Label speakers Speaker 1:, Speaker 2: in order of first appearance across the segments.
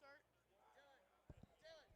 Speaker 1: start? Dylan, tell us who we're live.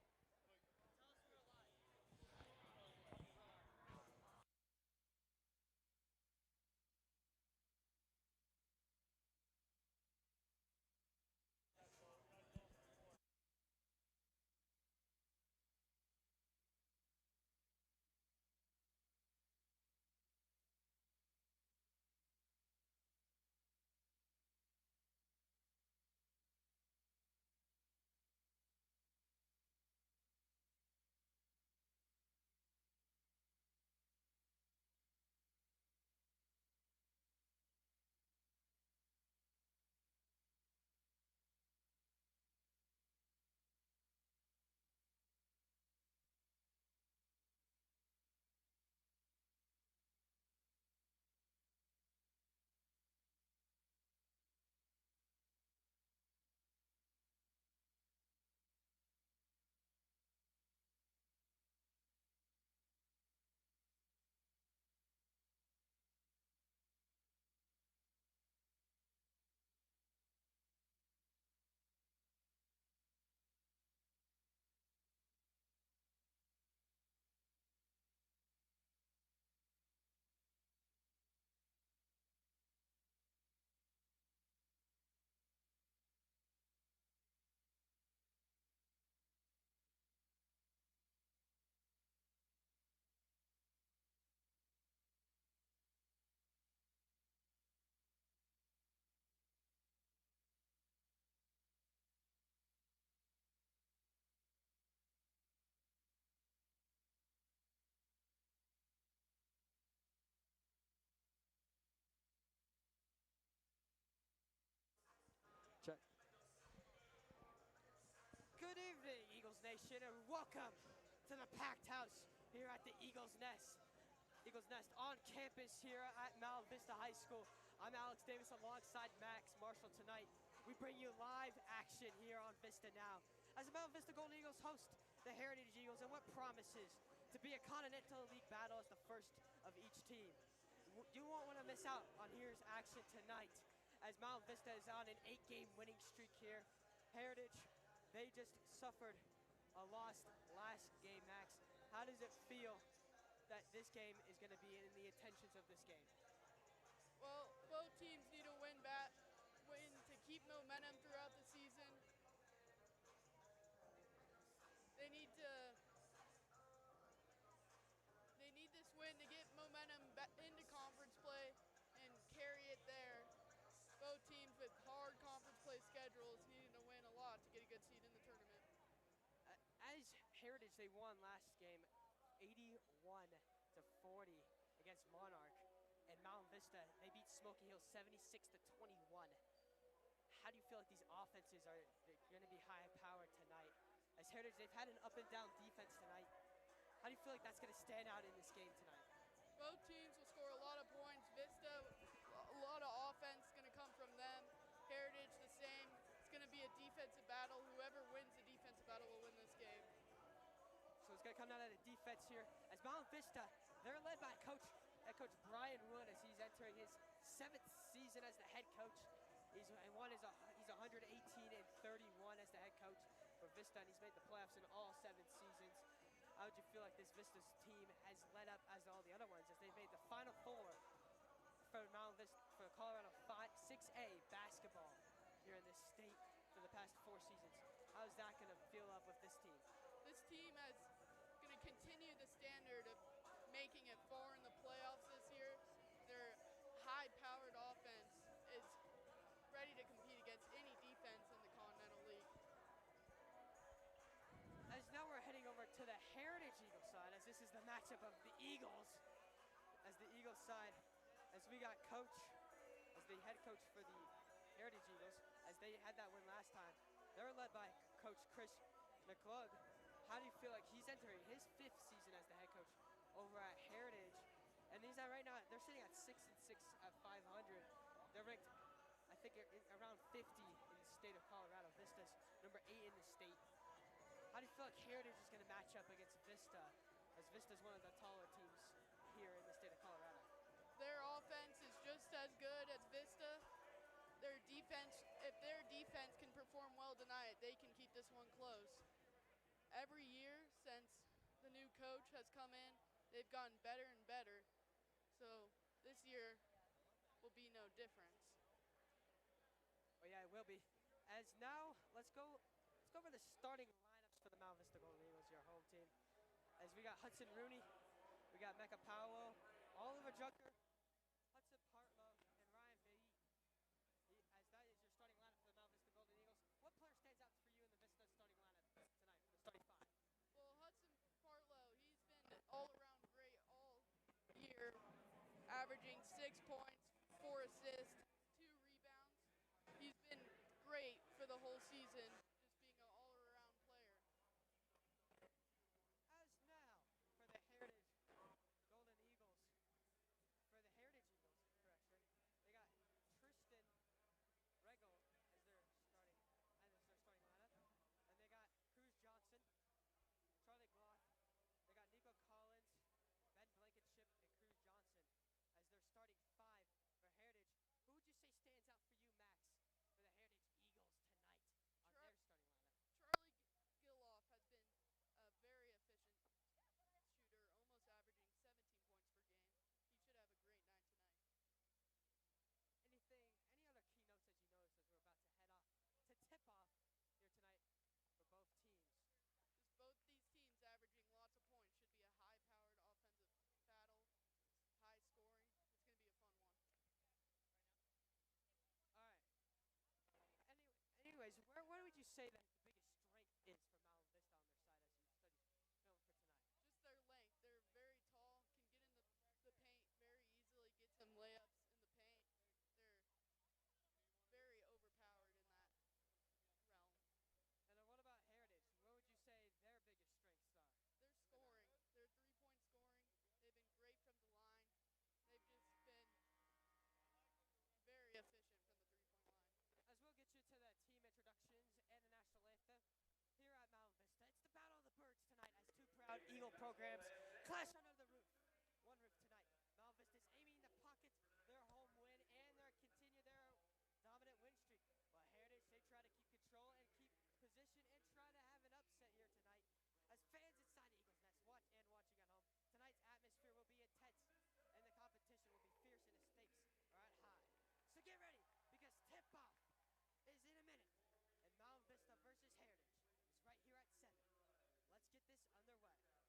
Speaker 2: Check. Good evening, Eagles Nation, and welcome to the packed house here at the Eagles Nest. Eagles Nest on campus here at Mount Vista High School. I'm Alex Davis alongside Max Marshall tonight. We bring you live action here on Vista Now as the Mount Vista Golden Eagles host the Heritage Eagles in what promises to be a Continental League battle as the first of each team. You won't want to miss out on here's action tonight as Mount Vista is on an 8-game winning streak here. Heritage, they just suffered a loss last game, Max. How does it feel that this game is going to be in the intentions of this game?
Speaker 1: Well, both teams need to win to keep momentum throughout the season. They need this win to get momentum into conference play and carry it there. Both teams with hard conference play schedules needing to win a lot to get a good seed in the tournament.
Speaker 2: As Heritage, they won last game 81-40 against Monarch. And Mount Vista, they beat Smoky Hill 76-21. How do you feel like these offenses are going to be high-powered tonight? As Heritage, they've had an up-and-down defense tonight. How do you feel like that's going to stand out in this game tonight?
Speaker 1: Both teams will score a lot of points. Vista, a lot of offense going to come from them. Heritage, the same. It's going to be a defensive battle. Whoever wins the defensive battle will win this game.
Speaker 2: So it's going to come down to the defense here. As Mount Vista, they're led by head coach Brian Wood as he's entering his 7th season as the head coach. He's 118-31 as the head coach for Vista, and he's made the playoffs in all 7 seasons. How would you feel like this Vista's team has led up as all the other ones as they've made the Final Four for Mount Vista, for Colorado 6A basketball here in this state for the past 4 seasons? How's that going to feel up with this team?
Speaker 1: This team is going to continue the standard of making it far in the playoffs this year. Their high-powered offense is ready to compete against any defense in the Continental League.
Speaker 2: As now we're heading over to the Heritage Eagles side, as this is the matchup of the Eagles. As the Eagles side, as we got coach, as the head coach for the Heritage Eagles, as they had that win last time. They're led by Coach Chris McClug. How do you feel like he's entering his 5th season as the head coach over at Heritage? And these are right now, they're sitting at 6-6 at 500. They're ranked, I think, around 50 in the state of Colorado. Vista's number 8 in the state. How do you feel like Heritage is going to match up against Vista, as Vista's one of the taller teams here in the state of Colorado?
Speaker 1: Their offense is just as good as Vista. Their defense, if their defense can perform well tonight, they can keep this every year since the new coach has come in, they've gotten better and better. So this year will be no difference.
Speaker 2: Oh yeah, it will be. As now, let's go over the starting lineups for the Mount Vista Golden Eagles, your home team. As we got Hudson Rooney, we got Mecca Powell, Oliver Junker, Hudson Partlow, and Ryan Bailey. As that is your starting lineup for the Mount Vista Golden Eagles, what player stands out for you in the Vista starting lineup tonight for the starting five?
Speaker 1: Well, Hudson Partlow, he's been all around great all year, averaging 6 points, 4 assists, 2 rebounds. He's been great for the whole season, just being an all-around player.
Speaker 2: As now for the Heritage Golden Eagles, correction, they got Tristan Regal as their starting lineup, and they got Cruz Johnson, Charlie Gloth, they got Nico Collins, Ben Blankenship, and Cruz Johnson as their starting five for Heritage. Who would you say stands out for you, Max, for the Heritage Eagles tonight on their starting lineup?
Speaker 1: Charlie Giloff has been a very efficient shooter, almost averaging 17 points per game. He should have a great night tonight.
Speaker 2: Any other keynotes as you notice as we're about to head off to tip off here tonight for both teams?
Speaker 1: Just both these teams averaging lots of points. Should be a high-powered offensive battle, high scoring. It's going to be a fun one.
Speaker 2: All right. Anyways, where would you say that the biggest strength is for Mount Vista on their side as you study film for tonight?
Speaker 1: Just their length. They're very tall, can get in the paint very easily, get some layups in the paint. They're very overpowered in that realm.
Speaker 2: And then what about Heritage? What would you say their biggest strengths are?
Speaker 1: Their scoring. Their three-point scoring. They've been great from the line. They've just been very efficient from the three-point line.
Speaker 2: As we'll get you to the team introductions and the national anthem here at Mount Vista, it's the Battle of the Birds tonight as two proud Eagle programs clash under the roof. One roof tonight. Mount Vista is aiming to pocket their home win and continue their dominant win streak. While Heritage, they try to keep control and keep position and try to have an upset here tonight. As fans inside the Eagles Nest watching at home, tonight's atmosphere will be intense and the competition will be fierce and the stakes are at high. So get ready, because tip-off is in a minute, and Mount Vista versus Heritage is right here at 7. Let's get this underway.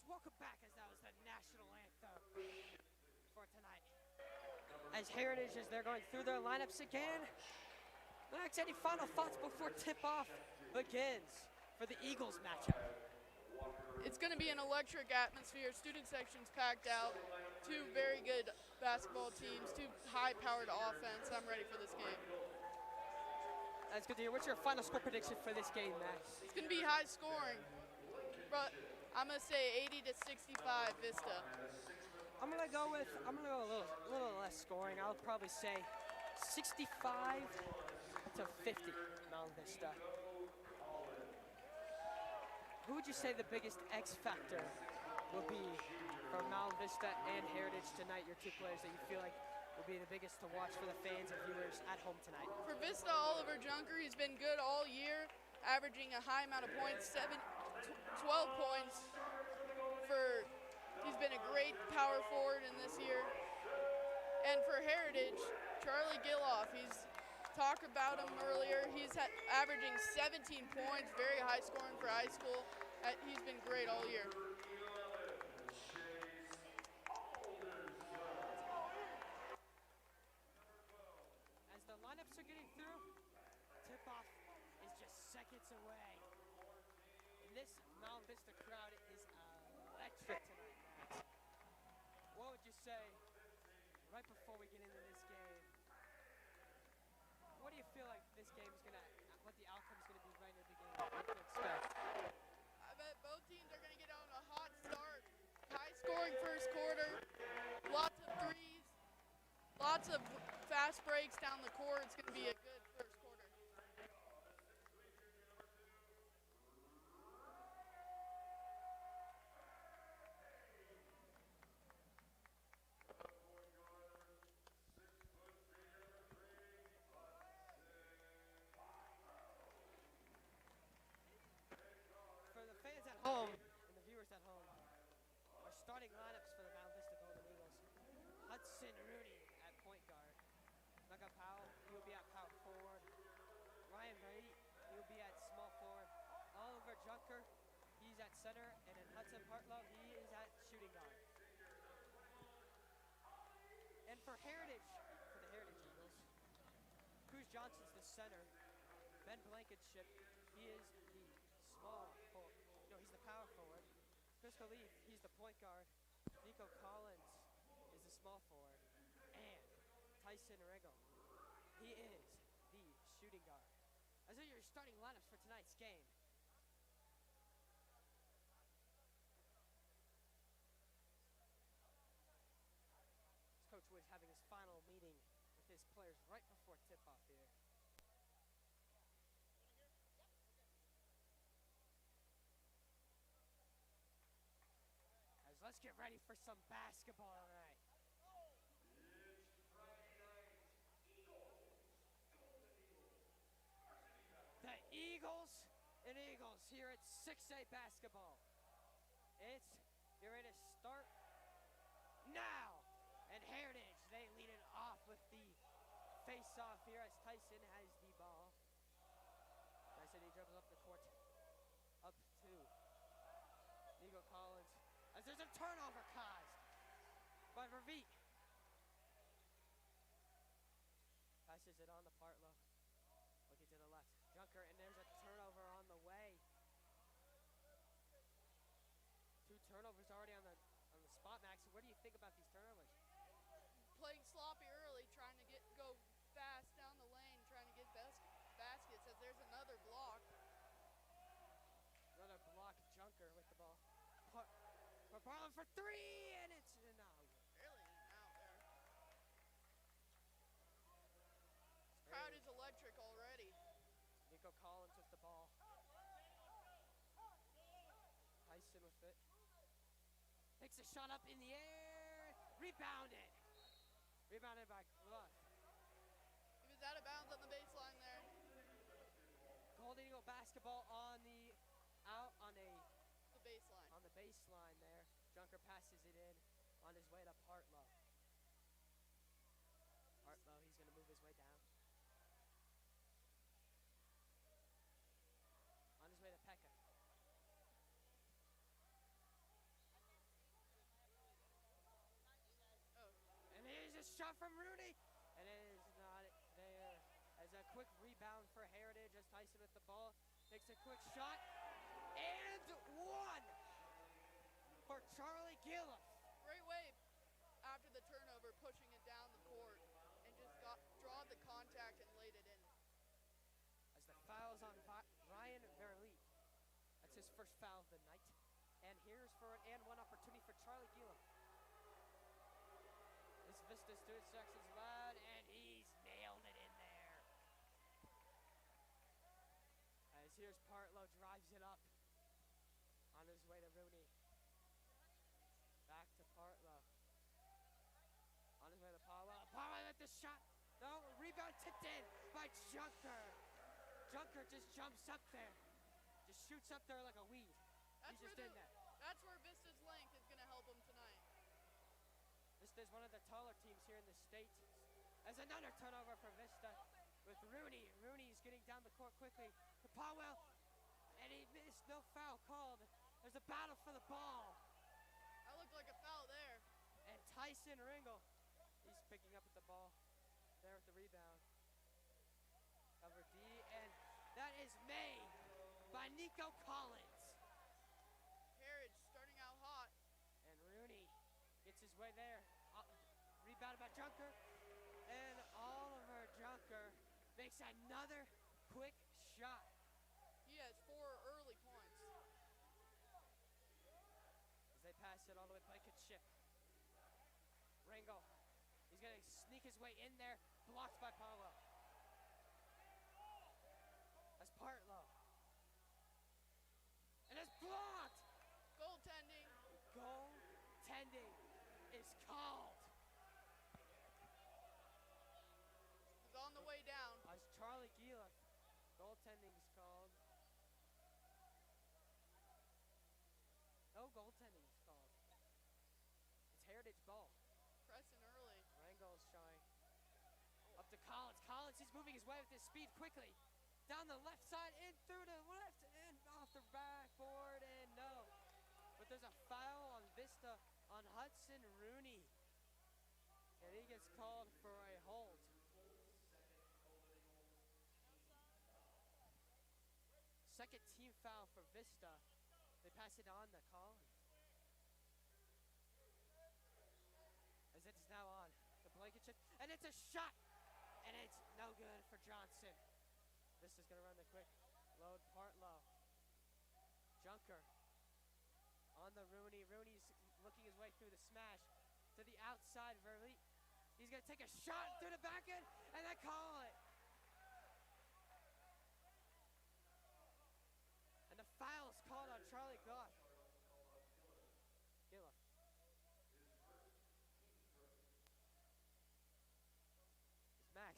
Speaker 2: Welcome back, as that was the national anthem for tonight. as Heritage, as they're going through their lineups again. Max, any final thoughts before tip-off begins for the Eagles matchup?
Speaker 1: It's going to be an electric atmosphere. Student section's packed out. Two very good basketball teams, two high-powered offense. I'm ready for this game.
Speaker 2: That's good to hear. What's your final score prediction for this game, Max?
Speaker 1: It's going to be high scoring, but I'm going to say 80 to 65 Vista.
Speaker 2: I'm gonna go a little less scoring. I'll probably say 65 to 50 Mount Vista. Who would you say the biggest X factor will be for Mount Vista and Heritage tonight? Your two players that you feel like will be the biggest to watch for the fans and viewers at home tonight.
Speaker 1: For Vista, Oliver Junker, he's been good all year, averaging a high amount of points, 12 points. He's been a great power forward in this year. And for Heritage, Charlie Gilloff, he's talked about him earlier. He's averaging 17 points, very high scoring for high school. He's been great all year.
Speaker 2: As the lineups are getting through, tip-off is just seconds away. And this Mount Vista crowd is electric tonight, Max. What would you say right before we get into this game? What do you feel like this game is what the outcome is gonna be right in the beginning? What to expect?
Speaker 1: I bet both teams are going to get on a hot start. High scoring first quarter, lots of threes, lots of fast breaks down the court. It's going to be a good first quarter.
Speaker 2: For the fans at home and the viewers at home, our starting lineups for the Mount Vista Golden Eagles. Hudson Rooney at point guard. Naga Powell, he will be at power forward. Ryan Wright, he will be at small forward. Oliver Junker, he's at center. And then Hudson Hartlow, he is at shooting guard. And for the Heritage Eagles, Cruz Johnson's the center. Ben Blankenship, he is the small forward. No, he's the power forward. Chris Khalif, he's the point guard. Nico Collins is the small forward. And Tyson Rego, he is the shooting guard. Those are your starting lineups for tonight's game. Coach Wood having his final meeting with his players right before tip-off here. Let's get ready for some basketball tonight. The Eagles and Eagles here at 6A basketball. It's getting ready to start now. And Heritage, they lead it off with the face-off here as Tyson has the ball. Tyson, he dribbles up the court, up to Nico Collins. As there's a turnover caused by Verveet. Passes it on to Partlow. Looking to the left. Junker, and there's a turnover on the way. Two turnovers already on the spot, Max. What do you think about these turnovers?
Speaker 1: Playing sloppy early, trying to go fast down the lane, trying to get baskets. As there's another block.
Speaker 2: Another block. Junker with the ball. Partlow for three, and it's no.
Speaker 1: Barely even out there. This crowd is electric already.
Speaker 2: Nico Collins with the ball. Tyson with it. Takes a shot up in the air. Rebounded. Rebounded by Clough.
Speaker 1: He was out of bounds on the baseline there.
Speaker 2: Golden Eagle basketball on the
Speaker 1: baseline.
Speaker 2: On the baseline there. Junker passes it in on his way to Partlow. Partlow, he's going to move his way down. On his way to Pekka. And here's a shot from Rooney, and it is not there. As a quick rebound for Heritage as Tyson with the ball takes a quick shot, and one for Charlie Gilliff.
Speaker 1: Great way after the turnover, pushing it down the court and just drawed the contact and laid it in.
Speaker 2: As the foul's on Ryan Verlee. That's his first foul of the night. And here's for an and one opportunity for Charlie Gilliff. This Vista student section's loud, and he's nailed it in there. As here's Partlow, drives it up on his way to Rooney. Back to Partlow. On his way to Powell. Powell with the shot. No, rebound tipped in by Junker. Junker just jumps up there. Just shoots up there like a weed. He's just in there.
Speaker 1: That's where Vista's length is going to help him tonight.
Speaker 2: Vista is one of the taller teams here in the state. As another turnover for Vista with Rooney. Rooney's getting down the court quickly to Powell. And he missed. No foul called. There's a battle for the ball.
Speaker 1: That looked like a foul there.
Speaker 2: And Tyson Ringel, he's picking up at the ball. There with the rebound. Cover D, and that is made by Nico Collins.
Speaker 1: Heritage starting out hot.
Speaker 2: And Rooney gets his way there. Rebounded by Junker. And Oliver Junker makes another quick shot.
Speaker 1: He has 4 early points.
Speaker 2: As they pass it all the way, Blankenship. Ringel, he's going to sneak his way in there. Blocked by Powell. That's Partlow. And it's blocked!
Speaker 1: Goaltending.
Speaker 2: Goaltending is called.
Speaker 1: He's on the way down.
Speaker 2: As Charlie Gilliff, goaltending is called. No goaltending is called. It's Heritage ball.
Speaker 1: Pressing early.
Speaker 2: Rangel's showing. Up to Collins. Collins, he's moving his way with his speed quickly. Down the left side, in through the left, and off the backboard, and no. But there's a foul on Vista on Hudson Rooney. And he gets called for a hold. Second team foul for Vista. They pass it on to Collins. As it's now on the Blankenship, and it's a shot, and it's no good for Johnson. This is going to run the quick load. Partlow. Junker on the Rooney. Rooney's looking his way through the smash to the outside. Verlee. He's going to take a shot through the back end, and they call it. And the foul is called on Charlie Gilliff. Max,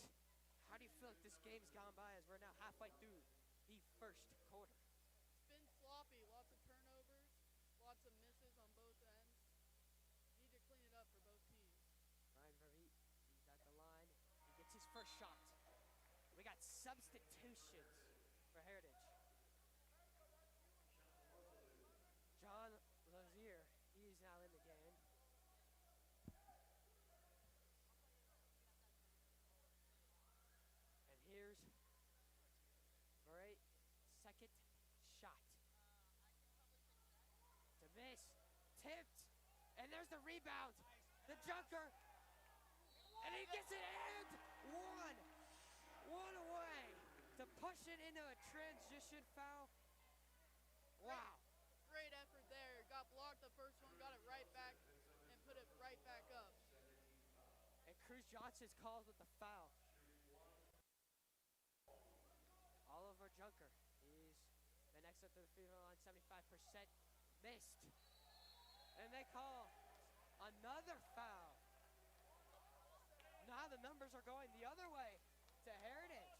Speaker 2: how do you feel like this game's gone by as we're now halfway through the first quarter?
Speaker 1: It's been sloppy. Lots of turnovers. Lots of misses on both ends. Need to clean it up for both teams.
Speaker 2: Ryan Verlee, he's at the line. He gets his first shot. We got substitutions for Heritage. John Lazier, he's now in the game. And here's Veree, second shot. To miss, tipped, and there's the rebound. The Junker, and he gets it and one away to push it into a transition foul. Wow.
Speaker 1: Great effort there. Got blocked the first one, got it right back, and put it right back up.
Speaker 2: And Cruz Johnson's called with the foul. Oliver Junker, he's been excellent to the field line, 75%. Missed. And they call another foul. Now the numbers are going the other way to Heritage.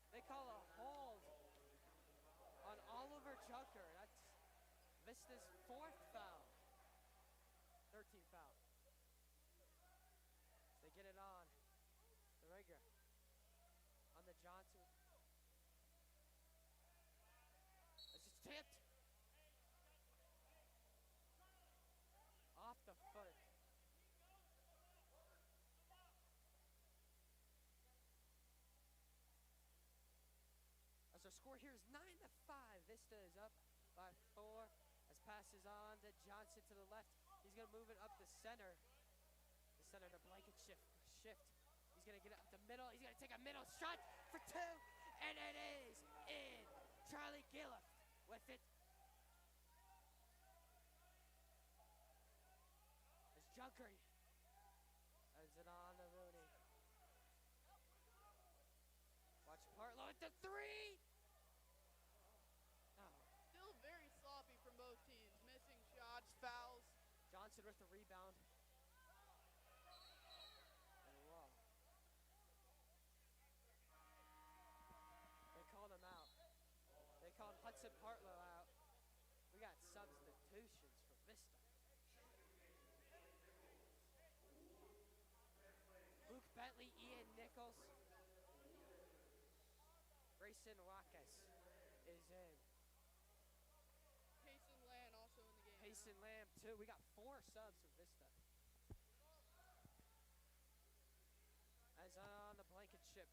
Speaker 2: They call a hold on Oliver Junker. That's Vista's fourth foul. 13th foul. So they get it on the Ringer. On the Johnson. It's just tipped. Off the foot Here's 9-5. Vista is up by 4. As passes on to Johnson to the left. He's going to move it up the center. The center to blanket shift. He's going to get it up the middle. He's going to take a middle shot for 2. And it is in. Charlie Gilliff with it. As Junker ends it on to Rooney. Watch Partlow at the 3. Oh.
Speaker 1: Still very sloppy from both teams. Missing shots, fouls.
Speaker 2: Johnson with the rebound. They called him out. They called Hudson Partlow out. We got substitutions for Vista. Luke Bentley, Ian Nichols. Grayson Wackes is in.
Speaker 1: Payson Land also in the game.
Speaker 2: Payson Lamb too. We got 4 subs for Vista. As on the blanket ship,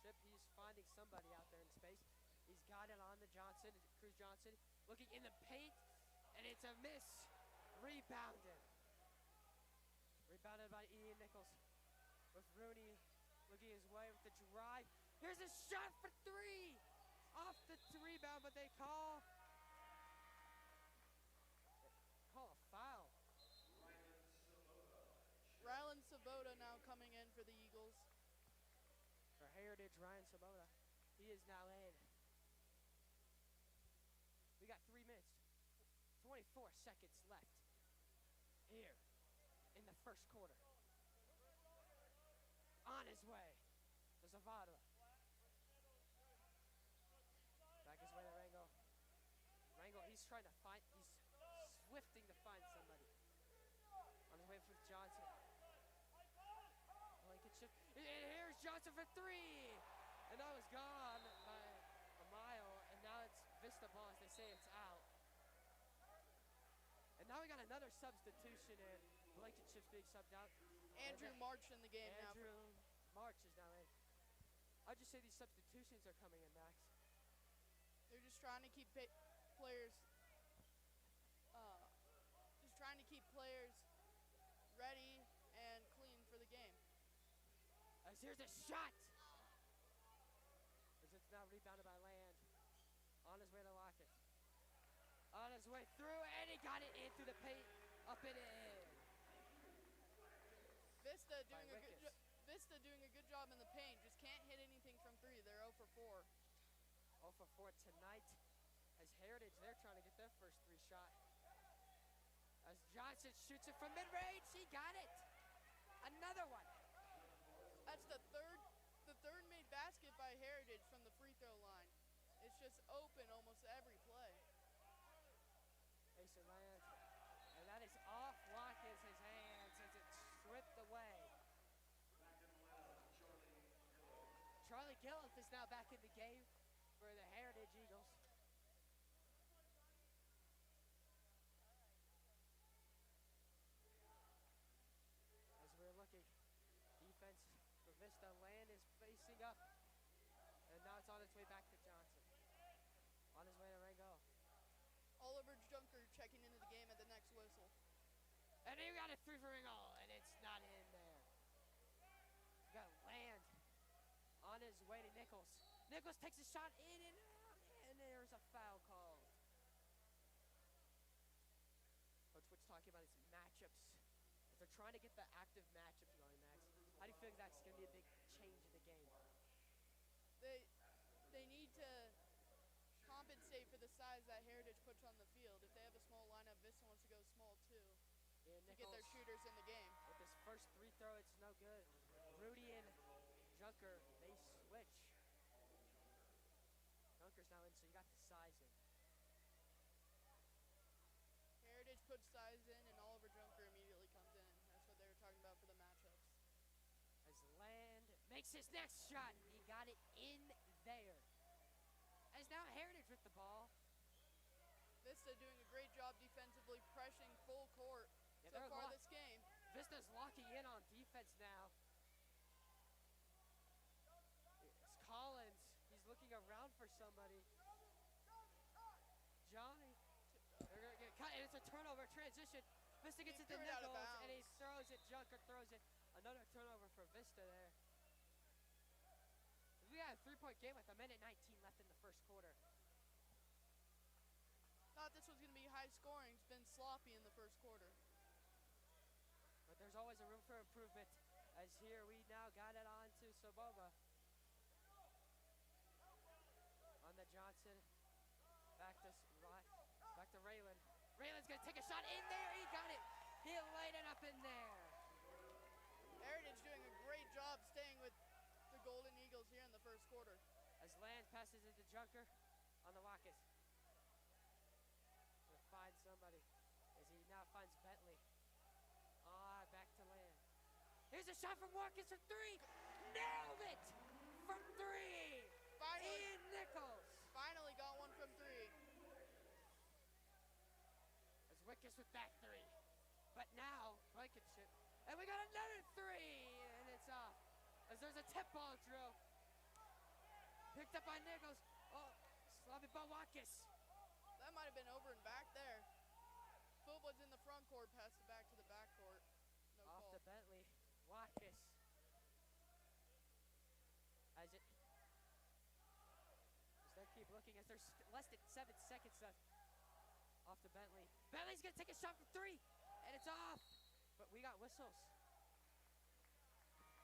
Speaker 2: he's finding somebody out there in space. He's got it on to Johnson, Cruz Johnson, looking in the paint, and it's a miss. Rebounded by Ian Nichols, with Rooney looking his way with the drive. Here's a shot for 3, off the rebound, but they call a foul.
Speaker 1: Rylan Sabota now coming in for the Eagles.
Speaker 2: For Heritage, Ryan Sabota. He is now in. We got 3 minutes, 24 seconds left here in the first quarter. On his way to Zavada. Back his way to Rangel. He's trying to find, he's swifting to find somebody. On his way for Johnson. Blanket shift. And here's Johnson for 3. And that was gone by a mile. And now it's Vista ball as they say it's out. And now we got another substitution in. Blanket shift's being subbed out.
Speaker 1: Andrew March in the game now.
Speaker 2: Andrew March is now in. I'd just say these substitutions are coming in, Max.
Speaker 1: They're just trying to keep players ready and clean for the game.
Speaker 2: As here's a shot. As it's now rebounded by Land. On his way to Lockett. On his way through, and he got it in through the paint. Up and in.
Speaker 1: Vista doing a good job in the paint. Just can't hit anything from 3. They're 0 for 4.
Speaker 2: 0 for 4 tonight. As Heritage, they're trying to get their first 3 shot. As Johnson shoots it from mid-range, he got it. Another one.
Speaker 1: That's the third made basket by Heritage from the free throw line. It's just open almost every play.
Speaker 2: Mason Land, and that is off Watkins' hands as it's stripped away. Charlie Gilliff is now back in the game for the Heritage Eagles. As we're looking, defense for Vista. Land is facing up, and now it's on its way back to Johnson. On his way to Rango.
Speaker 1: Oliver Junker checking into the game at the next whistle.
Speaker 2: And he got a 3 for Rango, and it's not in there. We got Land on his way to Nichols. Nichols takes a shot in and out, and there's a foul called. Coach Witch talking about his matchups. If they're trying to get the active matchup going, Max, how do you feel that's going to be a big change in the game?
Speaker 1: They need to compensate for the size that Heritage puts on the field. If they have a small lineup, Vista wants to go small too to get their shooters in the game.
Speaker 2: With this first 3 throw, it's no good. Rudy and Junker, they switch. Junker's now in, so you got the size in.
Speaker 1: Heritage puts size in, and Oliver Junker immediately comes in. That's what they were talking about for the matchups.
Speaker 2: As Land makes his next shot, he got it in there. As now Heritage with the ball.
Speaker 1: Vista doing a great job defensively, pressuring full court so far this game.
Speaker 2: Vista's locking in on defense now. It's Collins. He's looking around for somebody. transition. Vista gets
Speaker 1: He
Speaker 2: it to
Speaker 1: threw it out of
Speaker 2: Nichols, and he
Speaker 1: bounds.
Speaker 2: throws it. Junker throws it. Another turnover for Vista there. We had a 3-point game with a minute 19 left in the first quarter.
Speaker 1: Thought this was going to be high scoring. It's been sloppy in the first quarter.
Speaker 2: But there's always a room for improvement. As here we now got it on to Sobova. On the Johnson. Back to Raylan. Raylan's gonna take a shot in there. He got it. He laid it up in there.
Speaker 1: Heritage doing a great job staying with the Golden Eagles here in the first quarter.
Speaker 2: As Land passes it to Junker on the Watkins. Gonna find somebody. As he now finds Bentley. Back to Land. Here's a shot from Watkins for 3. Nailed it from 3. Ian Nichols.
Speaker 1: Finally got one from 3.
Speaker 2: As Wickus with that 3. But now, Blankenship. And we got another 3. And it's off. As there's a tip ball drill. Picked up by Nichols. Oh, sloppy ball Watkins.
Speaker 1: That might have been over and back there. Fullwood's in the front court, passed it back to the back court. No
Speaker 2: Off
Speaker 1: call.
Speaker 2: to Bentley. Watkins. As they keep looking as there's less than 7 seconds left. Off to Bentley. Bentley's gonna take a shot from 3, and it's off. But we got whistles.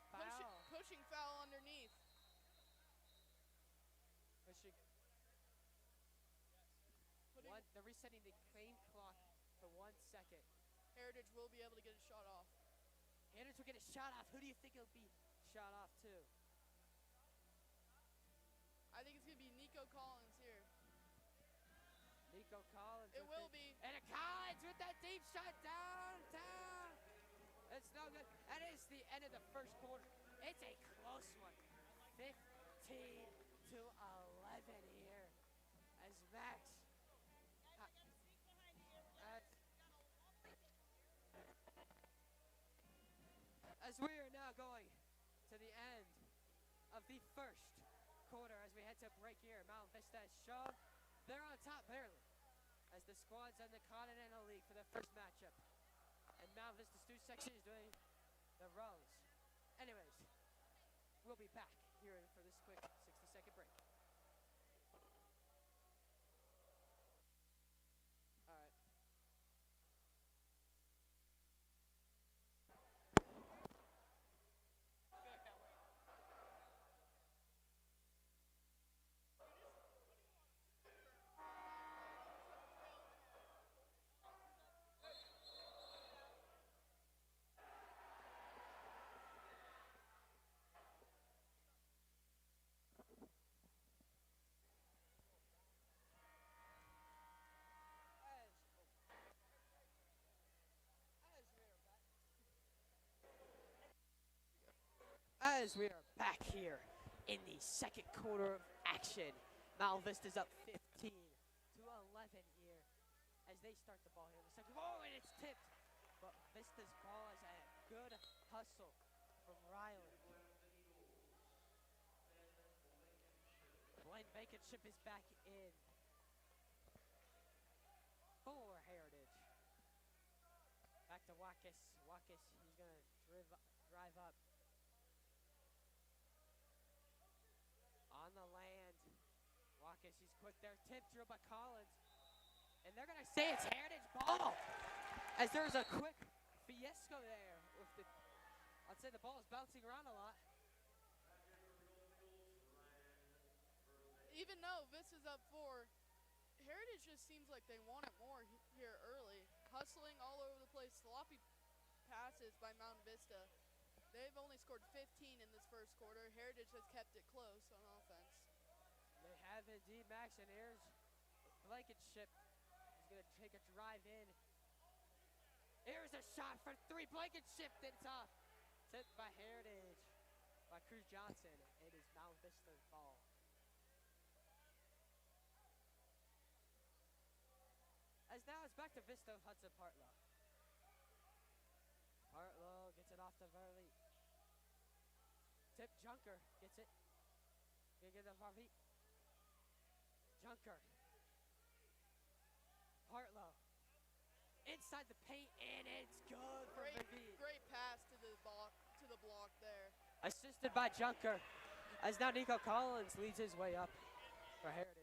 Speaker 2: Foul.
Speaker 1: Pushing foul underneath.
Speaker 2: Pushing. They're resetting the game clock to 1 second.
Speaker 1: Heritage will be able to get a shot off.
Speaker 2: Heritage will get a shot off. Who do you think it'll be shot off to?
Speaker 1: I think it's going to be Nico Collins here.
Speaker 2: Nico Collins.
Speaker 1: It will be.
Speaker 2: And a Collins with that deep shot downtown. It's no good. That is the end of the first quarter. It's a close one. 15-11 here. As Max. As we are now going to the end of the first quarter as we head to break here. Mount Vista has shown they're on top barely as the squads in the Continental League for their first matchup. And Mount Vista Stu section is doing the rows. Anyways, we'll be back here for this quick 60-second break. All right. As we are back here in the second quarter of action, Mount Vista's up 15-11 here as they start the ball here in the second. Oh, and it's tipped. But Vista's ball is a good hustle from Riley. Blaine Blankenship is back in for Heritage. Back to Watkins. Watkins, he's going to drive up. On the land. Watkins, he's quick there. Tip drill by Collins. And they're going to say it's Heritage ball. As there's a quick fiasco there. I'd say the ball is bouncing around a lot.
Speaker 1: Even though Vista's up 4, Heritage just seems like they want it more here early. Hustling all over the place. Sloppy passes by Mount Vista. They've only scored 15 in this first quarter. Heritage has kept it close on offense.
Speaker 2: They have indeed, Max, and here's Blankenship. He's going to take a drive in. Here's a shot for 3. Blankenship, it's off. Tipped by Heritage, by Cruz Johnson. It is Mount Vista's ball. As now it's back to Vista Hudson Partlow. Partlow gets it off to Verli. Tip Junker gets it. Gonna get it to Varvit. Junker. Partlow. inside the paint, and it's good for Verveen.
Speaker 1: Great pass to the block there.
Speaker 2: Assisted by Junker, as now Nico Collins leads his way up for Heritage.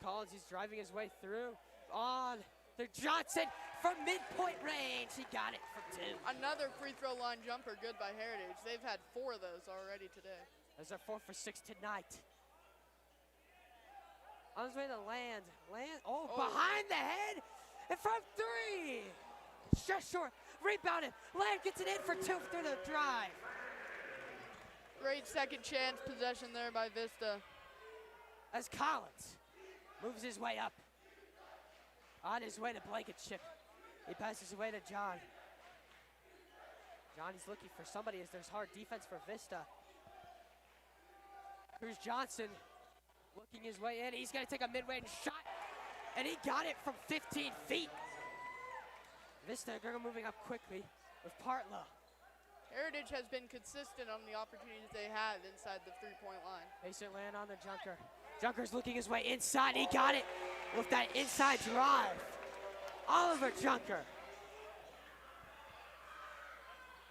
Speaker 2: Collins, he's driving his way through on the Johnson from midpoint range. He got it from 2.
Speaker 1: Another free throw line jumper, good by Heritage. They've had 4 of those already today.
Speaker 2: Those are 4 for 6 tonight. On his way to land. Behind the head, and from 3. Just short, rebounded. Land gets it in for 2 through the drive.
Speaker 1: Great second chance possession there by Vista.
Speaker 2: As Collins moves his way up. On his way to Blankenship. He passes away to John. John, he's looking for somebody as there's hard defense for Vista. Cruz Johnson looking his way in. He's going to take a mid-range shot, and he got it from 15 feet. Vista moving up quickly with Partlow.
Speaker 1: Heritage has been consistent on the opportunities they have inside the three-point line.
Speaker 2: Patient land on the Junker. Junker's looking his way inside. He got it with that inside drive. Oliver Junker.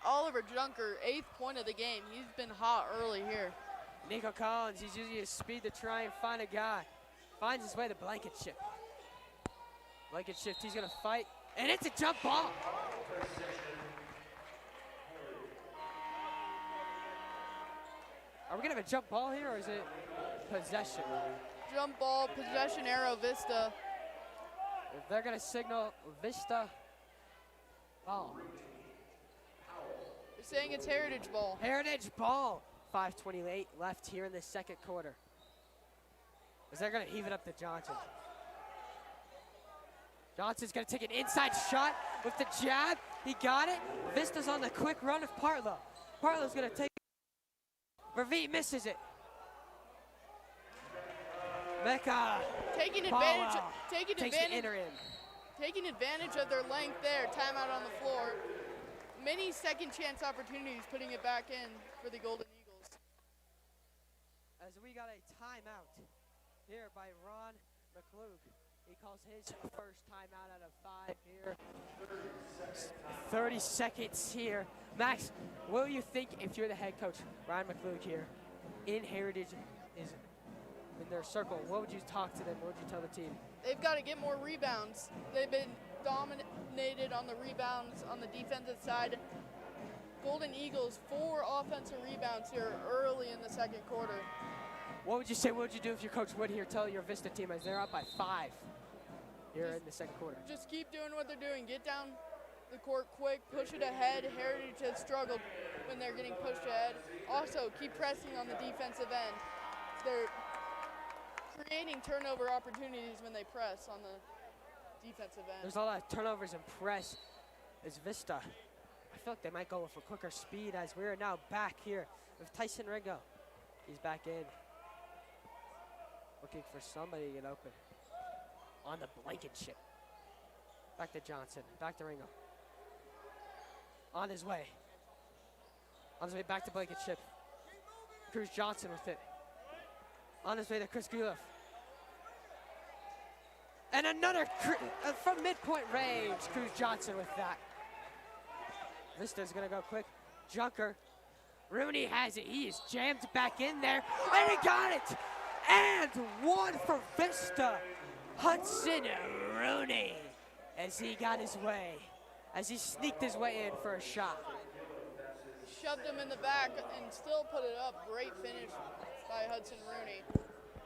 Speaker 1: Oliver Junker, 8th point of the game. He's been hot early here.
Speaker 2: Nico Collins, he's using his speed to try and find a guy. Finds his way to Blankenship. Blankenship, he's gonna fight, and it's a jump ball. Are we gonna have a jump ball here, or is it possession?
Speaker 1: Jump ball, possession arrow, Vista.
Speaker 2: If they're gonna signal Vista ball.
Speaker 1: They're saying it's Heritage ball.
Speaker 2: Heritage ball. 5:28 left here in the second quarter. As they're gonna heave it up to Johnson. Johnson's gonna take an inside shot with the jab. He got it. Vista's on the quick run of Partlow. Partlow's gonna take it. Verveen misses it. Mecca.
Speaker 1: Taking advantage of their length there. Timeout on the floor. Many second chance opportunities putting it back in for the Golden Eagles.
Speaker 2: As we got a timeout here by Ron McClug. He calls his first timeout out of 5 here. 30 seconds here. Max, what do you think if you're the head coach, Ryan McClug here, in Heritage is in their circle? What would you talk to them? What would you tell the team?
Speaker 1: They've got to get more rebounds. They've been dominated on the rebounds on the defensive side. Golden Eagles, 4 offensive rebounds here early in the second quarter.
Speaker 2: What would you say? What would you do if your coach would here tell your Vista team as they're up by 5 here in the second quarter?
Speaker 1: Just keep doing what they're doing. Get down the court quick, push it ahead. Heritage has struggled when they're getting pushed ahead. Also, keep pressing on the defensive end. They're creating turnover opportunities when they press on the defensive end.
Speaker 2: There's a lot of turnovers and press as Vista. I feel like they might go with a quicker speed as we're now back here with Tyson Ringo. He's back in. Looking for somebody to get open. On the Blankenship. Back to Johnson. Back to Ringo. On his way. On his way back to Blankenship. Cruz Johnson with it. On his way to Chris Guleff. And another from midpoint range. Cruz Johnson with that. Vista's gonna go quick. Junker. Rooney has it. He is jammed back in there. And he got it. And 1 for Vista. Hudson Rooney. As he got his way. As he sneaked his way in for a shot.
Speaker 1: Shoved him in the back and still put it up. Great finish by Hudson Rooney.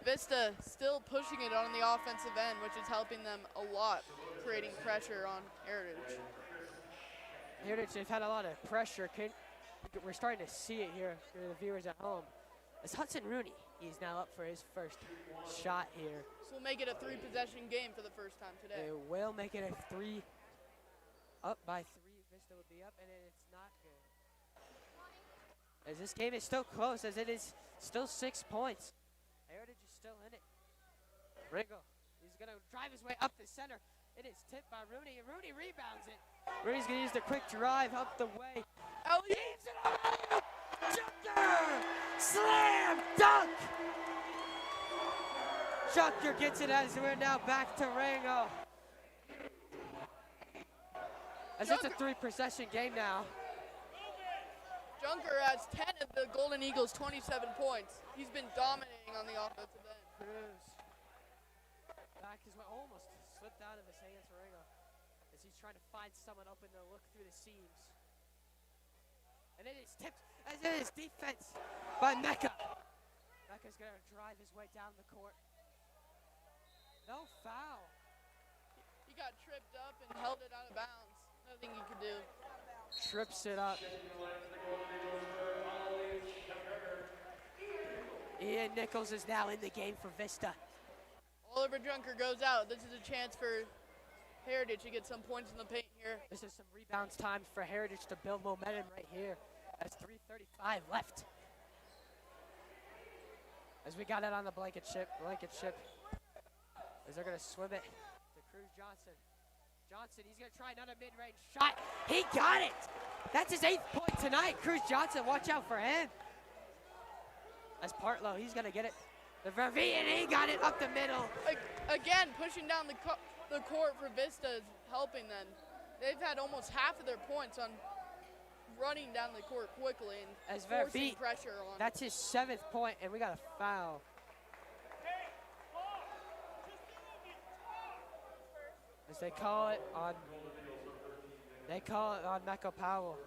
Speaker 1: Vista still pushing it on the offensive end, which is helping them a lot, creating pressure on Heritage.
Speaker 2: Heritage, they've had a lot of pressure. We're starting to see it here for the viewers at home. As Hudson Rooney, he's now up for his first shot here.
Speaker 1: This will make it a 3-possession game for the first time today.
Speaker 2: It will make it a 3. Up by 3. Vista will be up, and it's not good. As this game is still close, as it is still 6 points. Heritage is still in it. Ringo, he's going to drive his way up the center. It is tipped by Rooney, and Rooney rebounds it. Rooney's going to use the quick drive up the way. Oh, he leaves it away! Junker! Slam dunk! Junker gets it as we're now back to Rango. As it's a 3-possession game now.
Speaker 1: Junker has 10 of the Golden Eagles' 27 points. He's been dominating on the offensive end.
Speaker 2: Cruz back his way, almost slipped out of his hands, Rango, as he's trying to find someone open to look through the seams. And it is tipped, as it is defense by Mecca. Mecca's gonna drive his way down the court. No foul.
Speaker 1: He got tripped up and held it out of bounds. Nothing he could do.
Speaker 2: Trips it up. Ian Nichols is now in the game for Vista.
Speaker 1: Oliver Junker goes out. This is a chance for Heritage to get some points in the paint here.
Speaker 2: This is some rebounds time for Heritage to build momentum right here. As 3:35 left. As we got it on the blanket ship. As they're gonna swim it to Cruz Johnson. Johnson, he's gonna try another mid-range shot. He got it! That's his 8th point tonight. Cruz Johnson, watch out for him. As Partlow, he's gonna get it. The Vervee, and he got it up the middle.
Speaker 1: Again, pushing down the court for Vista is helping them. They've had almost half of their points on running down the court quickly and
Speaker 2: as
Speaker 1: forcing pressure on.
Speaker 2: That's his 7th point, and we got a foul. As they call it on Mecca Powell.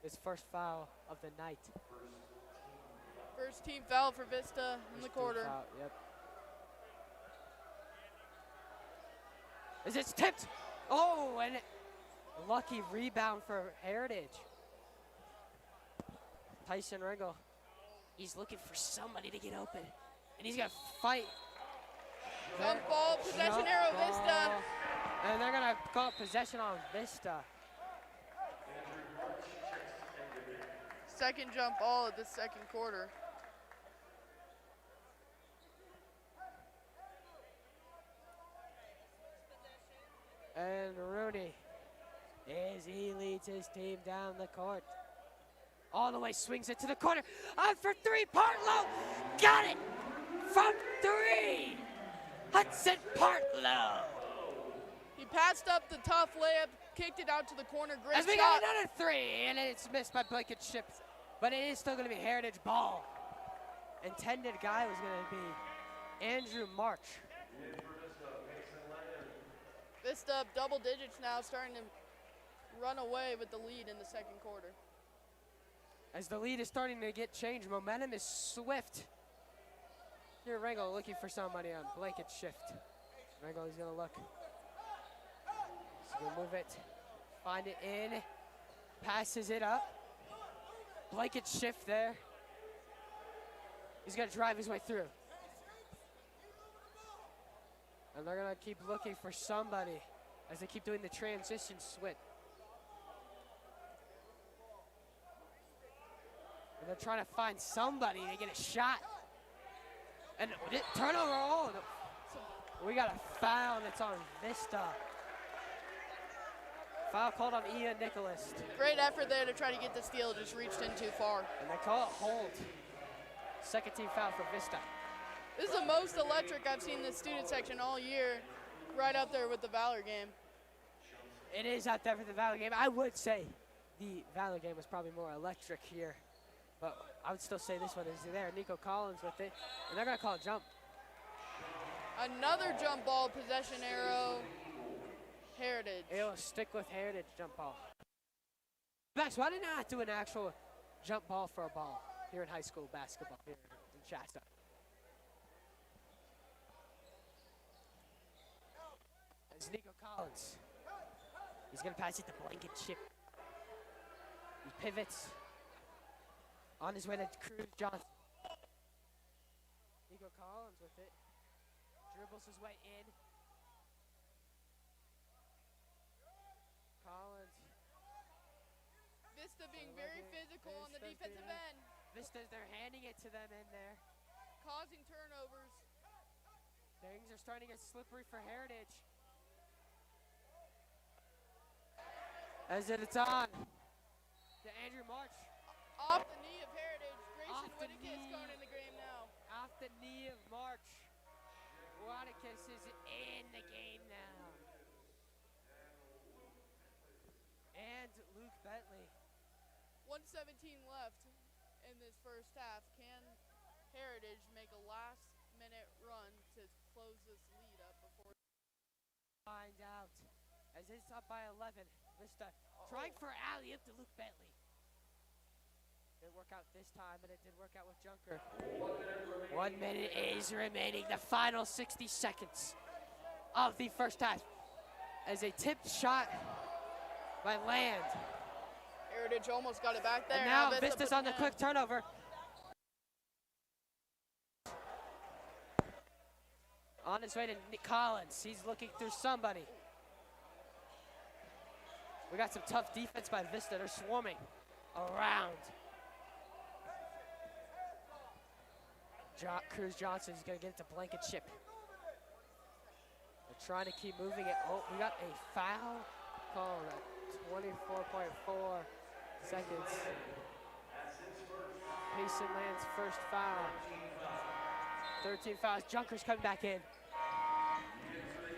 Speaker 2: His first foul of the night.
Speaker 1: First team foul for Vista in the quarter.
Speaker 2: Foul, yep. As it's tipped. Oh, and a lucky rebound for Heritage. Tyson Ringo. He's looking for somebody to get open. And he's going to fight.
Speaker 1: Jump ball, possession arrow, Vista.
Speaker 2: And they're going to call possession on Vista.
Speaker 1: Second jump ball of the second quarter.
Speaker 2: And Rooney, as he leads his team down the court. All the way, swings it to the corner. On for 3, Partlow. Got it from 3. Hudson Partlow.
Speaker 1: He passed up the tough layup, kicked it out to the corner. Great
Speaker 2: as we
Speaker 1: shot.
Speaker 2: got another 3, and it's missed by Blankenship. But it is still going to be Heritage ball. Intended guy was going to be Andrew March.
Speaker 1: Vista up double digits now, starting to run away with the lead in the second quarter.
Speaker 2: As the lead is starting to get changed, momentum is swift. Here, Rango looking for somebody on blanket shift. Rango, he's gonna look. He's gonna move it, find it in, passes it up. Blanket shift there. He's gonna drive his way through. And they're gonna keep looking for somebody as they keep doing the transition switch. And they're trying to find somebody to get a shot. And turnover, oh, we got a foul that's on Vista. Foul called on Ian Nicholas.
Speaker 1: Great effort there to try to get the steal, just reached in too far.
Speaker 2: And they call it hold. Second team foul for Vista.
Speaker 1: This is the most electric I've seen the student section all year, right up there with the Valor game.
Speaker 2: It is out there for the Valor game. I would say the Valor game was probably more electric here, but I would still say this one is there. Nico Collins with it, and they're gonna call a jump.
Speaker 1: Another jump ball, possession arrow, Heritage.
Speaker 2: It'll stick with Heritage jump ball. Max, why did I not do an actual jump ball for a ball here in high school basketball here in Shasta? It's Nico Collins. He's gonna pass it to blanket chip. He pivots. On his way to Cruz Johnson. Nico Collins with it. Dribbles his way in. Collins.
Speaker 1: Vista being very physical on the defensive end.
Speaker 2: Vista's, they're handing it to them in there.
Speaker 1: Causing turnovers.
Speaker 2: Things are starting to get slippery for Heritage. As it's on to Andrew March.
Speaker 1: Off the knee of Heritage. Grayson Whittaker's going in the game now.
Speaker 2: Off the knee of March. is in the game now. And Luke Bentley.
Speaker 1: 1:17 left in this first half. Can Heritage make a last-minute run to close this lead up before?
Speaker 2: Find out. As it's up by 11. Vista trying for alley-oop to Luke Bentley. Didn't work out this time, but it did work out with Junker. 1 minute is remaining. The final 60 seconds of the first half. As a tipped shot by Land.
Speaker 1: Heritage almost got it back there.
Speaker 2: And now
Speaker 1: Vista
Speaker 2: Vista's
Speaker 1: put
Speaker 2: on the
Speaker 1: it
Speaker 2: quick
Speaker 1: down.
Speaker 2: turnover. On his way to Nick Collins. He's looking through somebody. We got some tough defense by Vista. They're swarming around. Cruz Johnson's going to get it to Blankenship. They're trying to keep moving it. Oh, we got a foul called at 24.4 seconds. Payson Land's first foul. 13 fouls. Junker's coming back in.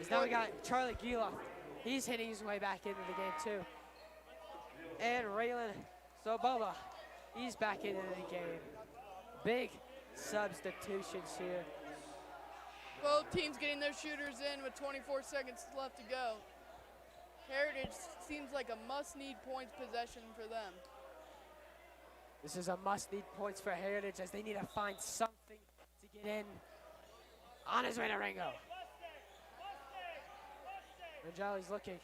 Speaker 2: As now we got Charlie Gila. He's hitting his way back into the game too. And Raylan Sobola, he's back into the game. Big substitutions here.
Speaker 1: Both teams getting their shooters in with 24 seconds left to go. Heritage seems like a must-need points possession for them.
Speaker 2: This is a must-need points for Heritage as they need to find something to get in. On his way to Ringo. Rajali's looking.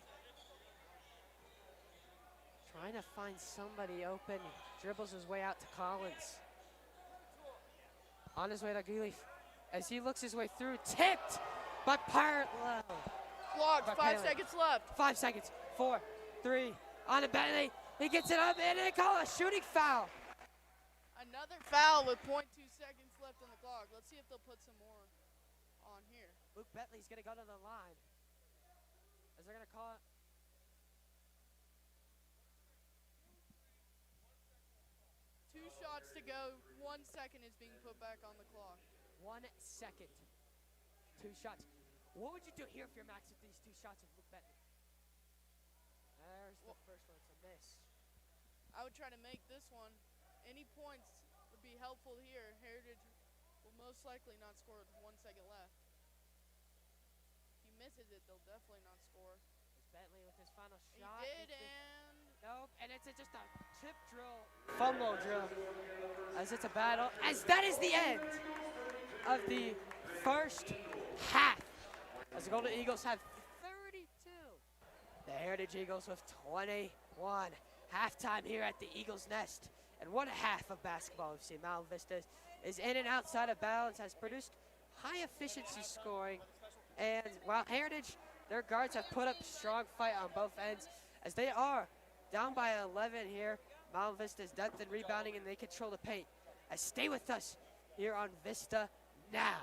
Speaker 2: Trying to find somebody open. Dribbles his way out to Collins. On his way to Gili. As he looks his way through. Tipped by Partlow.
Speaker 1: Blocked, 5 seconds left.
Speaker 2: 5 seconds. 4, 3. On to Bentley. He gets it up and they call a shooting foul.
Speaker 1: Another foul with 0.2 seconds left on the clock. Let's see if they'll put some more on here.
Speaker 2: Luke Bentley's going to go to the line. As they're going to call it.
Speaker 1: Two shots to go. 1 second is being put back on the clock.
Speaker 2: 1 second. 2 shots. What would you do here if you're Max with these 2 shots of Luke Bentley? There's the first one. It's a miss.
Speaker 1: I would try to make this one. Any points would be helpful here. Heritage will most likely not score with 1 second left. If he misses it, they'll definitely not score.
Speaker 2: It's Bentley with his final
Speaker 1: He
Speaker 2: shot.
Speaker 1: did, and
Speaker 2: nope, and it's just a chip drill, fumble drill, as it's a battle. As that is the end of the first half. As the Golden Eagles have 32. The Heritage Eagles with 21. Halftime here at the Eagles Nest. And what a half of basketball we've seen. Mal Vista is in and outside of bounds, has produced high efficiency scoring. And while Heritage, their guards have put up a strong fight on both ends, as they are down by 11 here. Mal Vista's depth and rebounding, and they control the paint. Stay with us here on Vista now.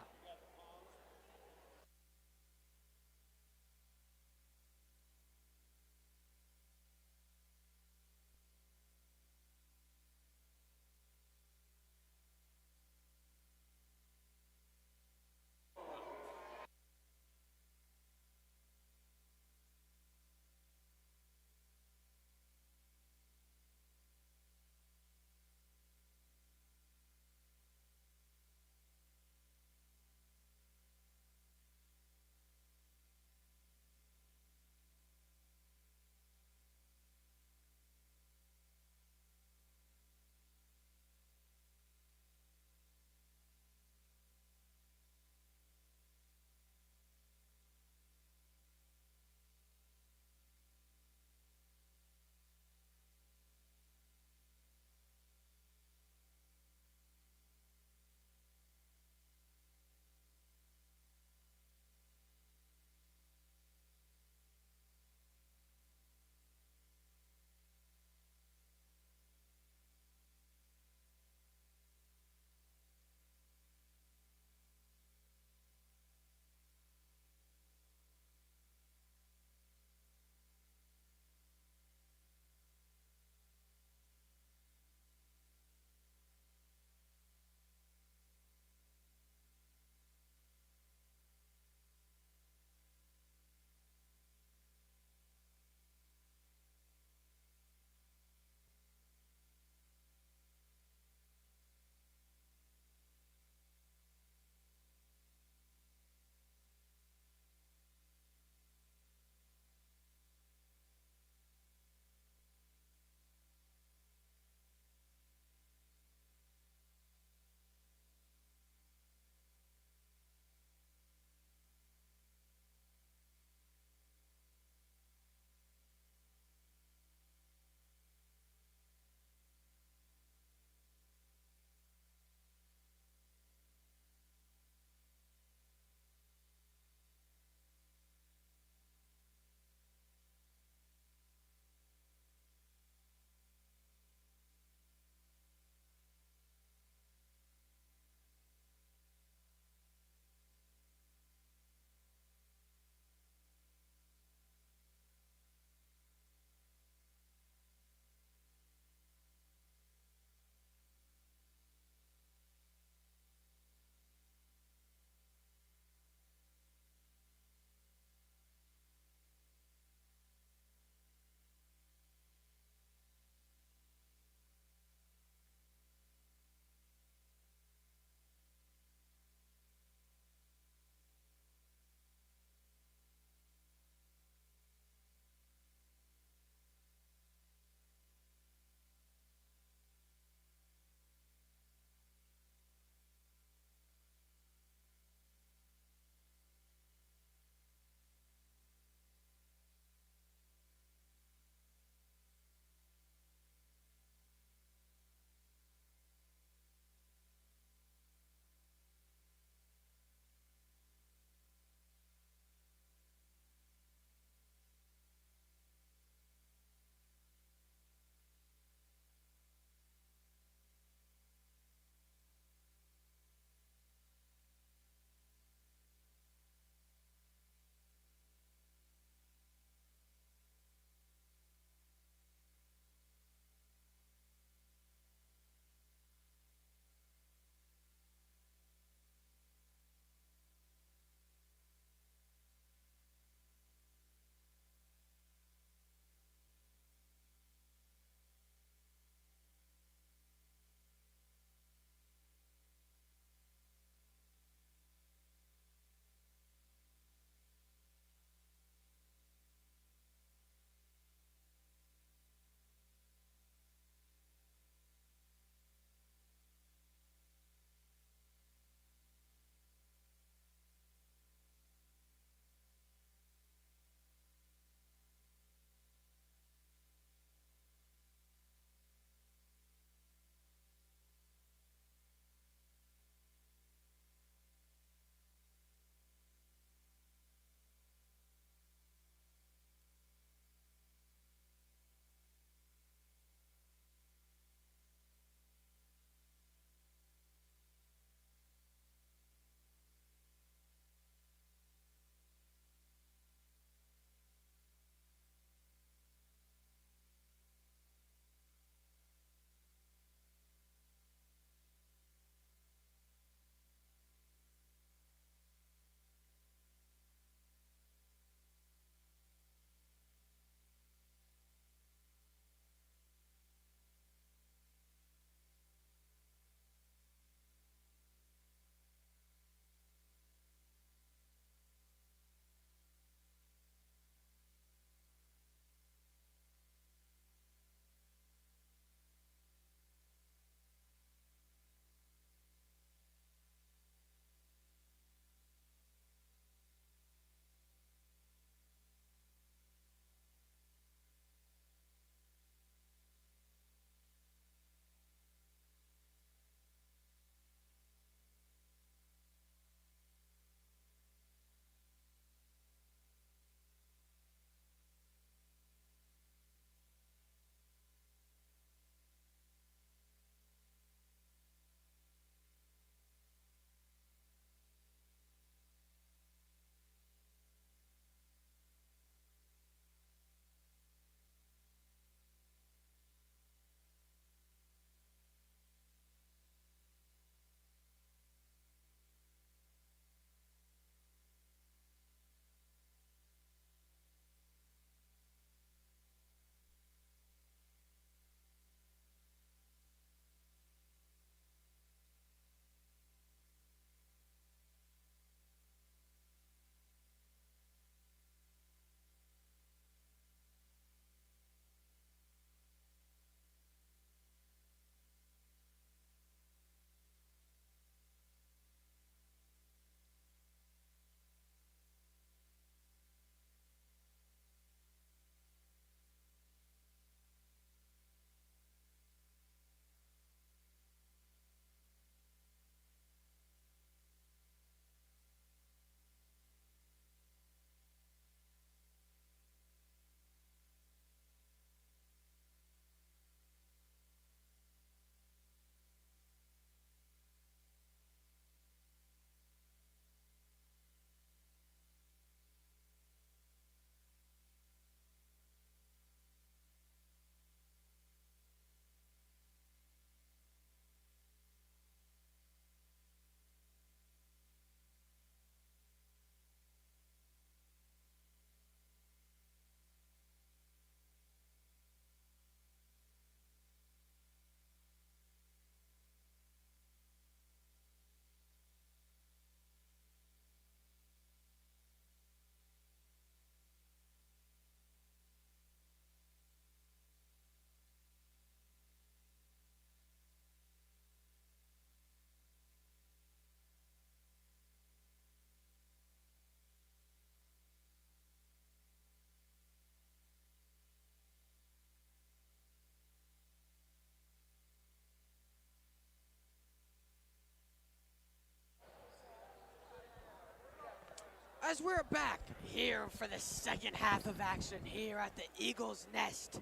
Speaker 2: As we're back here for the second half of action here at the Eagles Nest,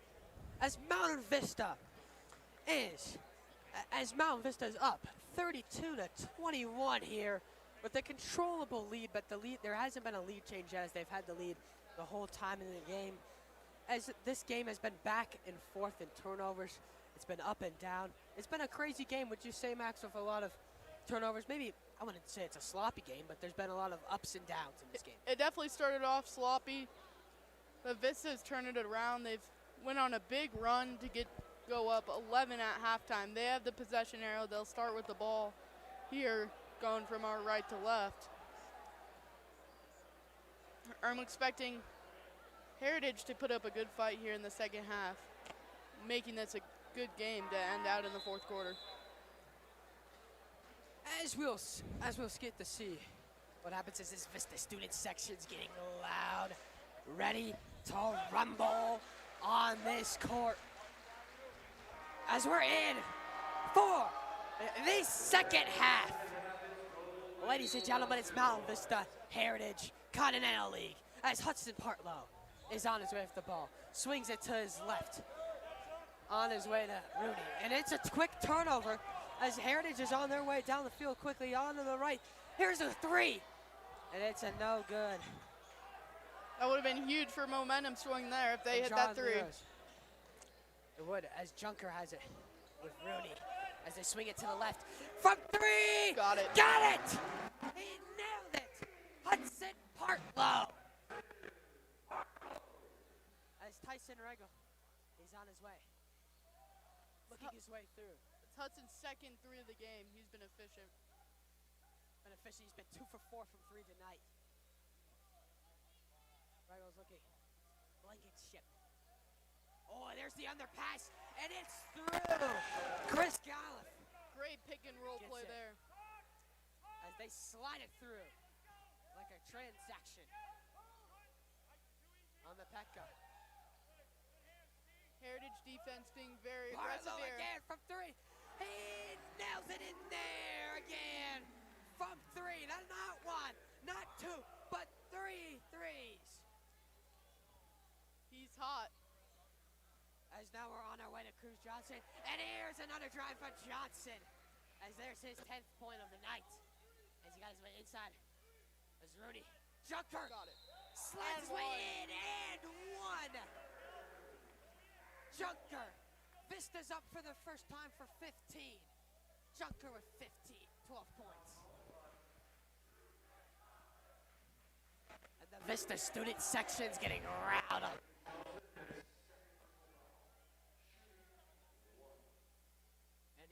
Speaker 2: as Mountain Vista is up 32-21 here with a controllable lead, but there hasn't been a lead change yet, as they've had the lead the whole time in the game. As this game has been back and forth in turnovers, it's been up and down. It's been a crazy game, would you say, Max, with a lot of turnovers? Maybe, I wouldn't say it's a sloppy game, but there's been a lot of ups and downs in this game.
Speaker 1: It definitely started off sloppy, but Vista's turned it around. They've went on a big run to go up 11 at halftime. They have the possession arrow. They'll start with the ball here, going from our right to left. I'm expecting Heritage to put up a good fight here in the second half, making this a good game to end out in the fourth quarter.
Speaker 2: As we'll get to see, what happens is this Vista student section's getting loud, ready to rumble on this court. As we're in for the second half. Ladies and gentlemen, it's Mountain Vista Heritage Continental League as Hudson Partlow is on his way with the ball. Swings it to his left. On his way to Rooney. And it's a quick turnover as Heritage is on their way down the field quickly on to the right. Here's a three. And it's a no good.
Speaker 1: That would have been huge for momentum swing there if they hit that three.
Speaker 2: It would, as Junker has it with Rooney. As they swing it to the left. From three!
Speaker 1: Got it.
Speaker 2: Got it! He nailed it! Hudson Partlow. As Tyson Regal, he's on his way. Looking his way through.
Speaker 1: It's Hudson's second three of the game. He's been efficient.
Speaker 2: He's been 2 for 4 from three tonight. Regal's looking. Blanket ship. Oh, there's the underpass, and it's through. Chris Galliff.
Speaker 1: Great pick and roll play there.
Speaker 2: As they slide it through like a transaction on the Petco.
Speaker 1: Heritage defense being very
Speaker 2: Partlow
Speaker 1: aggressive here.
Speaker 2: Again from three. He nails it in there again from three. Not one, not two, but 3 threes.
Speaker 1: He's hot.
Speaker 2: As now we're on our way to Cruz Johnson. And here's another drive for Johnson. As there's his 10th point of the night. As he got his way inside. As Rooney. Junker.
Speaker 1: Got it.
Speaker 2: Slides his way in and one. Junker. Vista's up for the first time for 15. Junker with 12 points. And the Vista student section's getting riled up.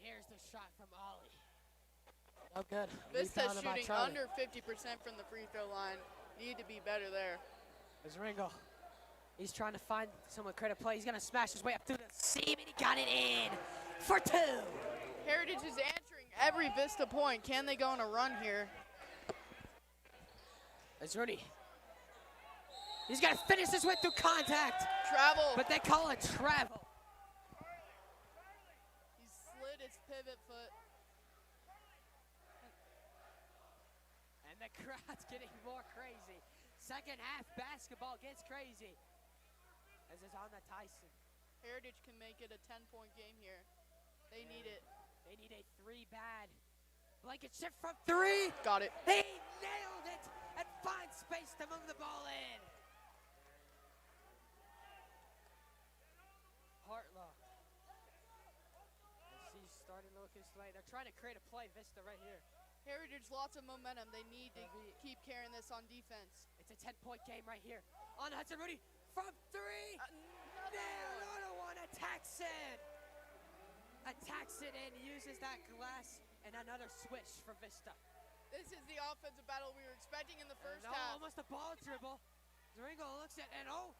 Speaker 2: Here's the shot from Ollie. Oh, good.
Speaker 1: Vista's shooting under 50% from the free throw line. Need to be better there.
Speaker 2: There's Ringo. He's trying to find someone create a play. He's going to smash his way up through the seam, and he got it in for 2.
Speaker 1: Heritage is answering every Vista point. Can they go on a run here?
Speaker 2: There's Rooney. He's going to finish his way through contact.
Speaker 1: Travel.
Speaker 2: But they call it travel.
Speaker 1: His pivot foot.
Speaker 2: And the crowd's getting more crazy. Second half basketball gets crazy. As it's on the Tyson.
Speaker 1: Heritage can make it a 10-point game here. They need it.
Speaker 2: They need a 3 bad. Blanket shift from 3.
Speaker 1: Got it.
Speaker 2: He nailed it and finds space to move the ball in. Partlow. He's starting to look his way. They're trying to create a play, Vista, right here.
Speaker 1: Heritage, lots of momentum. They need to keep carrying this on defense.
Speaker 2: It's a 10-point game right here. On Hudson Rooney from 3. Another one. Attacks it. Attacks it and uses that glass and another switch for Vista.
Speaker 1: This is the offensive battle we were expecting in the first half.
Speaker 2: Almost a ball dribble. Ringo looks at and
Speaker 1: Out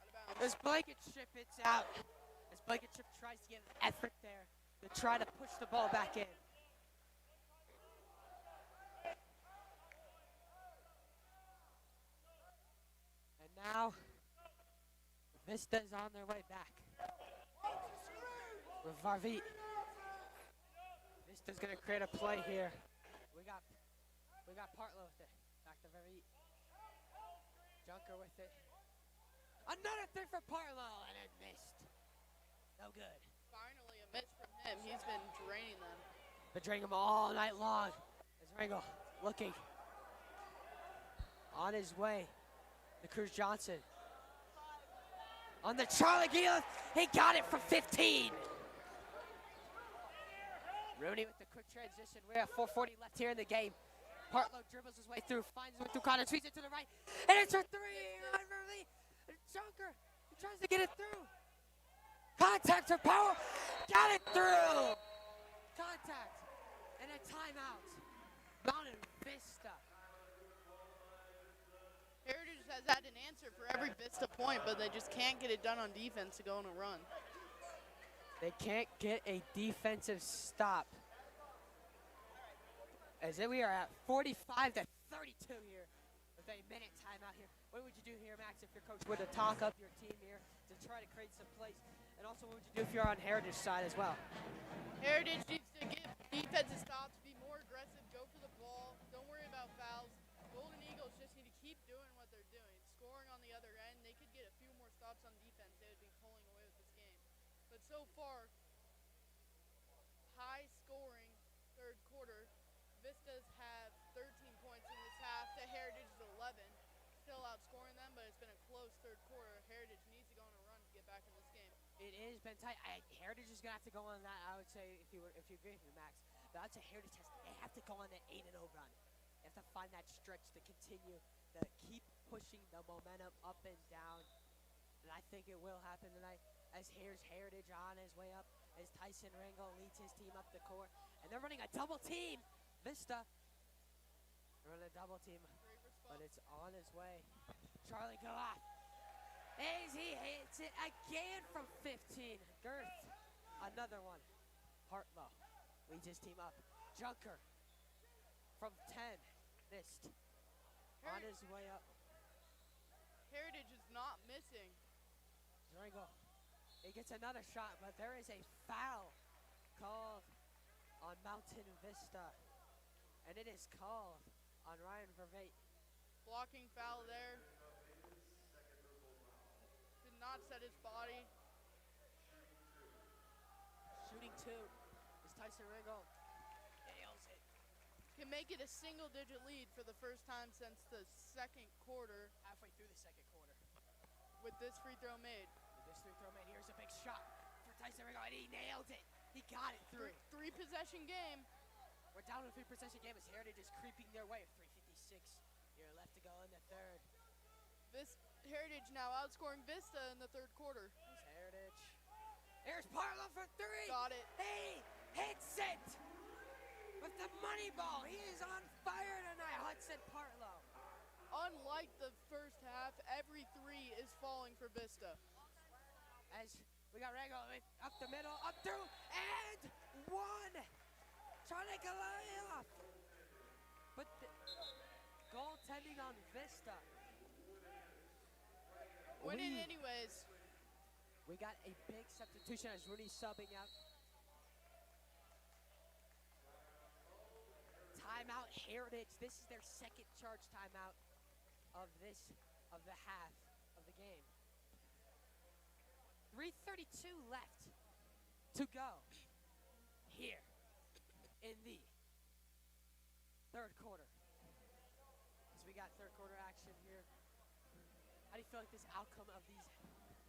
Speaker 1: of bounds.
Speaker 2: this blanket chip, it's out. This blanket chip tries to get an effort there to try to push the ball back in. And now, Vista's on their way back. With Varvit. Vista's gonna create a play here. We got Partlow with it. Back Verveet. Junker with it. Another three for Parlow, and it missed. No good.
Speaker 1: Finally a miss from him. He's been draining them.
Speaker 2: Been draining them all night long. As Ringo looking on his way. The Cruz Johnson. On the Charlie Gila, he got it from 15. Rooney with the quick transition. We have 4:40 left here in the game. Partlow dribbles his way through, finds his way through Connor, tweets it to the right, and it's a three. Junker, he tries to get it through. Contact for power, got it through. Contact, and a timeout. Mountain Vista.
Speaker 1: Heritage has had an answer for every Vista point, but they just can't get it done on defense to go on a run.
Speaker 2: They can't get a defensive stop. As we are at 45-32 here with a minute timeout here. What would you do here, Max, if your coach were to talk up your team here to try to create some plays? And also, what would you do if you're on Heritage side as well?
Speaker 1: Heritage needs to get defensive stops, be more aggressive, go for the ball, don't worry about fouls. Golden Eagles just need to keep doing what they're doing. Scoring on the other end, they could get a few more stops on defense. They would be pulling away with this game. But so far, high scoring third quarter. Vistas have 13 points in this half to Heritage's 11. Still outscoring them, but it's been a close third quarter. Heritage needs to go on a run to get back in this game.
Speaker 2: It has been tight. Heritage is gonna have to go on that. I would say, if you agree with me, Max, but I'd say Heritage they have to go on that 8-0 run. They have to find that stretch to continue to keep pushing the momentum up and down. And I think it will happen tonight. As here's Heritage on his way up, as Tyson Ringo leads his team up the court, and they're running a double team. Vista, they're running a double team, but it's on his way. Charlie go off. As he hits it again from 15. Girth, another one. Partlow leads his team up. Junker from 10, missed. On his way up.
Speaker 1: Heritage is not missing.
Speaker 2: Ringo, he gets another shot, but there is a foul called on Mountain Vista. And it is called on Ryan Verveet.
Speaker 1: Blocking foul there. Did not set his body.
Speaker 2: Shooting two is Tyson Ringo. Nails it.
Speaker 1: Can make it a single-digit lead for the first time since the second quarter.
Speaker 2: Halfway through the second quarter.
Speaker 1: With this free throw made.
Speaker 2: Here's a big shot for Tyson Ringo, and he nailed it. He got it through.
Speaker 1: Three possession game.
Speaker 2: We're down to a 3-possession game as Heritage is creeping their way. 3:56 here left to go in the third.
Speaker 1: This Heritage now outscoring Vista in the third quarter.
Speaker 2: Here's Heritage. Here's Partlow for three.
Speaker 1: Got it.
Speaker 2: He hits it with the money ball. He is on fire tonight, Hudson Partlow.
Speaker 1: Unlike the first half, every three is falling for Vista.
Speaker 2: As we got Ringo up the middle, up through, and one. Charlie Goliath. But the goaltending on Vista.
Speaker 1: Winning anyways.
Speaker 2: We got a big substitution as Rooney subbing out. Timeout Heritage. This is their second charge timeout of the half of the game. 3:32 left to go here in the third quarter. So we got third quarter action here. How do you feel like this outcome of these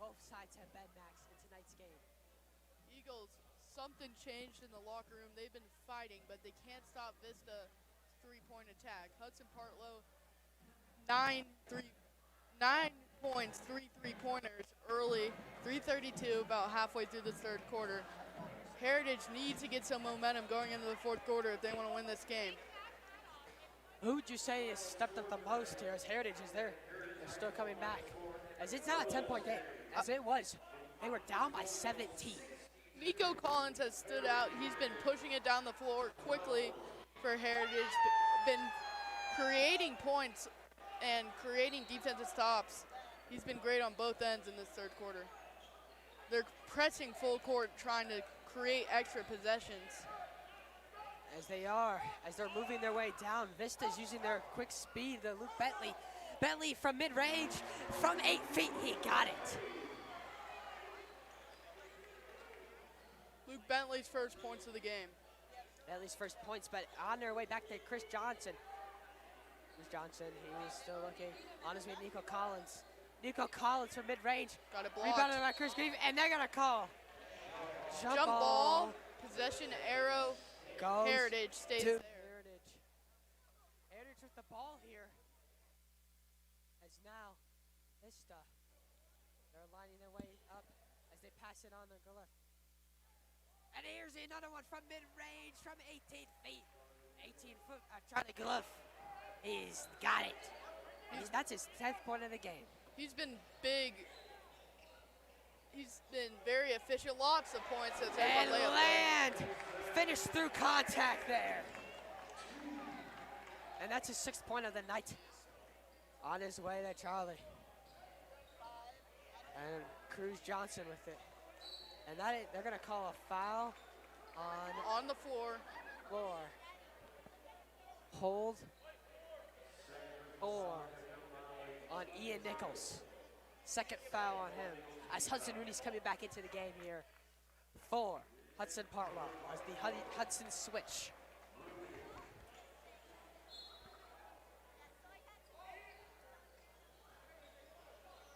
Speaker 2: both sides have been, Max, in tonight's game?
Speaker 1: Eagles, something changed in the locker room. They've been fighting, but they can't stop Vista's three-point attack. Hudson Partlow, 9 points, 3 three-pointers early, 3:32, about halfway through this third quarter. Heritage needs to get some momentum going into the fourth quarter if they want to win this game.
Speaker 2: Who would you say has stepped up the most here as Heritage is there? They're still coming back. As it's not a 10-point game, as it was. They were down by 17.
Speaker 1: Nico Collins has stood out. He's been pushing it down the floor quickly for Heritage, been creating points and creating defensive stops. He's been great on both ends in this third quarter. They're pressing full court, trying to create extra possessions.
Speaker 2: As they are, as they're moving their way down. Vista's using their quick speed. The Luke Bentley. Bentley from mid-range, from 8 feet, he got it.
Speaker 1: Luke Bentley's first points of the game.
Speaker 2: Bentley's first points, but on their way back to Chris Johnson. Chris Johnson, he was still looking on his way to Nico Collins. Nico Collins from mid-range.
Speaker 1: Got it blocked.
Speaker 2: Rebounded by Chris Grieve, and they're gonna call.
Speaker 1: Jump ball, possession arrow,
Speaker 2: goes
Speaker 1: Heritage stays
Speaker 2: to
Speaker 1: there.
Speaker 2: Heritage. Heritage with the ball here. As now, Vista, they're lining their way up as they pass it on to go left. And here's another one from mid-range from 18 feet. 18 foot, Charlie Glove. He's got it. That's his 10th point of the game.
Speaker 1: He's been big. He's been very efficient. Lots of points.
Speaker 2: And Land finished through contact there. And that's his 6th point of the night. On his way to Charlie. And Cruz Johnson with it. And they're going to call a foul
Speaker 1: on the floor.
Speaker 2: Hold 4 on Ian Nichols. 2nd foul on him. As Hudson Rooney's coming back into the game here. 4, Hudson Partwell as the Hudson switch.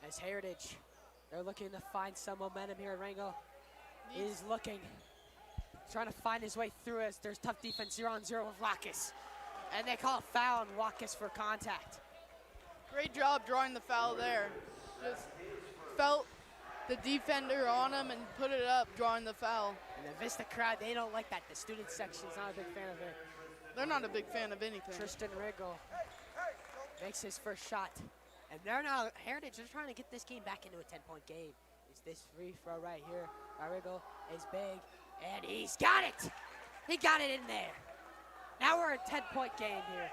Speaker 2: As Heritage, they're looking to find some momentum here. Rango is looking, trying to find his way through as there's tough defense 0-on-0 with Wackus. And they call a foul on Wackus for contact.
Speaker 1: Great job drawing the foul there. Just felt the defender on him and put it up, drawing the foul.
Speaker 2: And the Vista crowd, they don't like that. The student section's not a big fan of it.
Speaker 1: They're not a big fan of anything.
Speaker 2: Tristan Riggle makes his first shot. And they're now, Heritage, they're trying to get this game back into a 10-point game. It's this free throw right here. Riggle is big, and he's got it. He got it in there. Now we're a 10-point game here.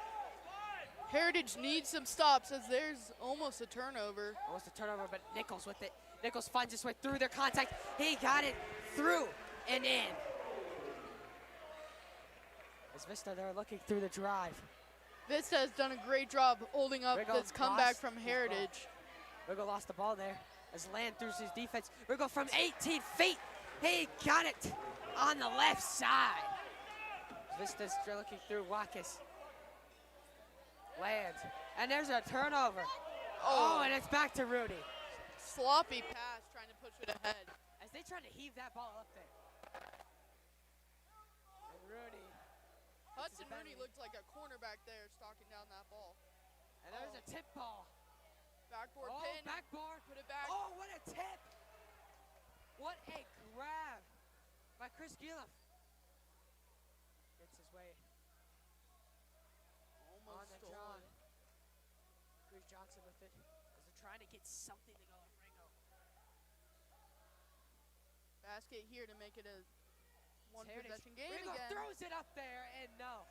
Speaker 1: Heritage needs some stops as there's almost a turnover.
Speaker 2: Almost a turnover, but Nichols with it. Nichols finds his way through their contact. He got it through and in. As Vista, they're looking through the drive.
Speaker 1: Vista has done a great job holding up
Speaker 2: Riggle
Speaker 1: this comeback from Heritage.
Speaker 2: Riggle lost the ball there as Land through his defense. Riggle from 18 feet. He got it on the left side. Vista's looking through Wackus. Land. And there's a turnover. Oh, and it's back to Rudy.
Speaker 1: Sloppy pass trying to push it ahead.
Speaker 2: As they try to heave that ball up there. And Rudy.
Speaker 1: Hudson Rooney looked like a cornerback there stalking down that ball.
Speaker 2: And there's a tip ball.
Speaker 1: Backboard
Speaker 2: Oh,
Speaker 1: pin.
Speaker 2: backboard.
Speaker 1: Put it back.
Speaker 2: Oh, what a tip. What a grab by Chris Gilliff. Gets his way on the John. Chris Johnson with it as they're trying to get something to go with Ringo.
Speaker 1: Basket here to make it a one-possession game
Speaker 2: Ringo
Speaker 1: again.
Speaker 2: throws it up there, and no.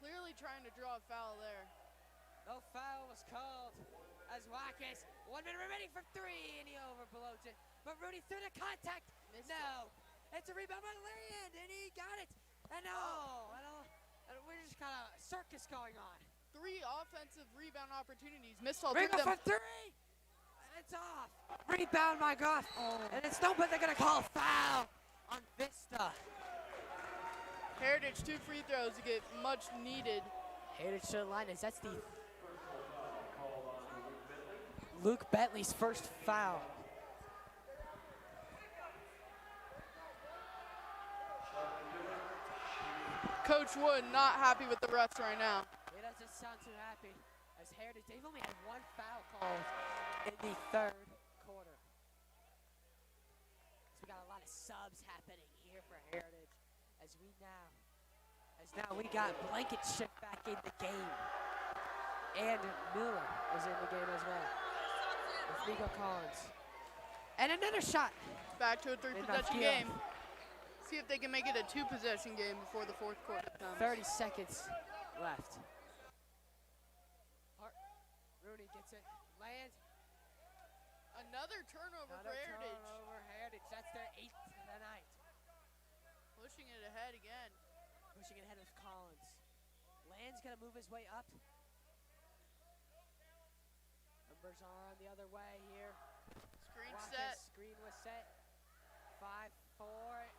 Speaker 1: Clearly trying to draw a foul there.
Speaker 2: No foul was called as Wackus. 1 minute remaining from 3, and he overblows it. But Rudy through the contact. No. It's a rebound by Land, and he got it. And no. And we're just kind of circus going on.
Speaker 1: 3 offensive rebound opportunities. Missed all
Speaker 2: Ringo
Speaker 1: 3 of them.
Speaker 2: from 3. And it's off. Rebound by Goff. And it's no, but they're going to call a foul on Vista.
Speaker 1: Heritage 2 free throws to get much needed.
Speaker 2: Heritage to the line as that's the Luke Bentley's first foul.
Speaker 1: Coach Wood not happy with the refs right now.
Speaker 2: He doesn't sound too happy as Heritage, they've only had 1 foul called in the 3rd quarter. So we got a lot of subs happening here for Heritage as now we got Blankenship back in the game. And Miller is in the game as well. With Nico Collins. And another shot.
Speaker 1: Back to a 3-possession game. See if they can make it a 2-possession game before the 4th quarter comes.
Speaker 2: 30 seconds left. Rooney gets it. Land.
Speaker 1: Another turnover for Heritage.
Speaker 2: Turnover Heritage. That's their 8th tonight.
Speaker 1: Pushing it ahead again.
Speaker 2: pushing ahead with Collins. Land's going to move his way up. Numbers are on the other way here.
Speaker 1: Screen set.
Speaker 2: Screen was set. 5-4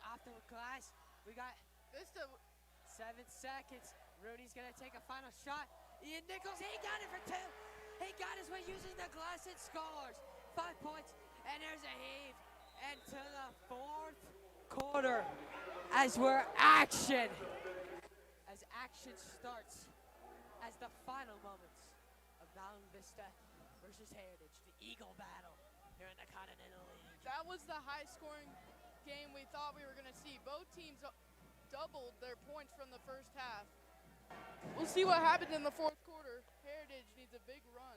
Speaker 2: off the glass. We got
Speaker 1: Vista.
Speaker 2: 7 seconds. Rooney's going to take a final shot. Ian Nichols, he got it for 2. He got his way using the glass and scores. 5 points, and there's a heave. And to the 4th quarter, as action starts, as the final moments of Mountain Vista versus Heritage, the Eagle battle here in the Continental League.
Speaker 1: That was the high-scoring game we thought we were going to see. Both teams doubled their points from the first half. We'll see what happens in the 4th quarter. Heritage needs a big run.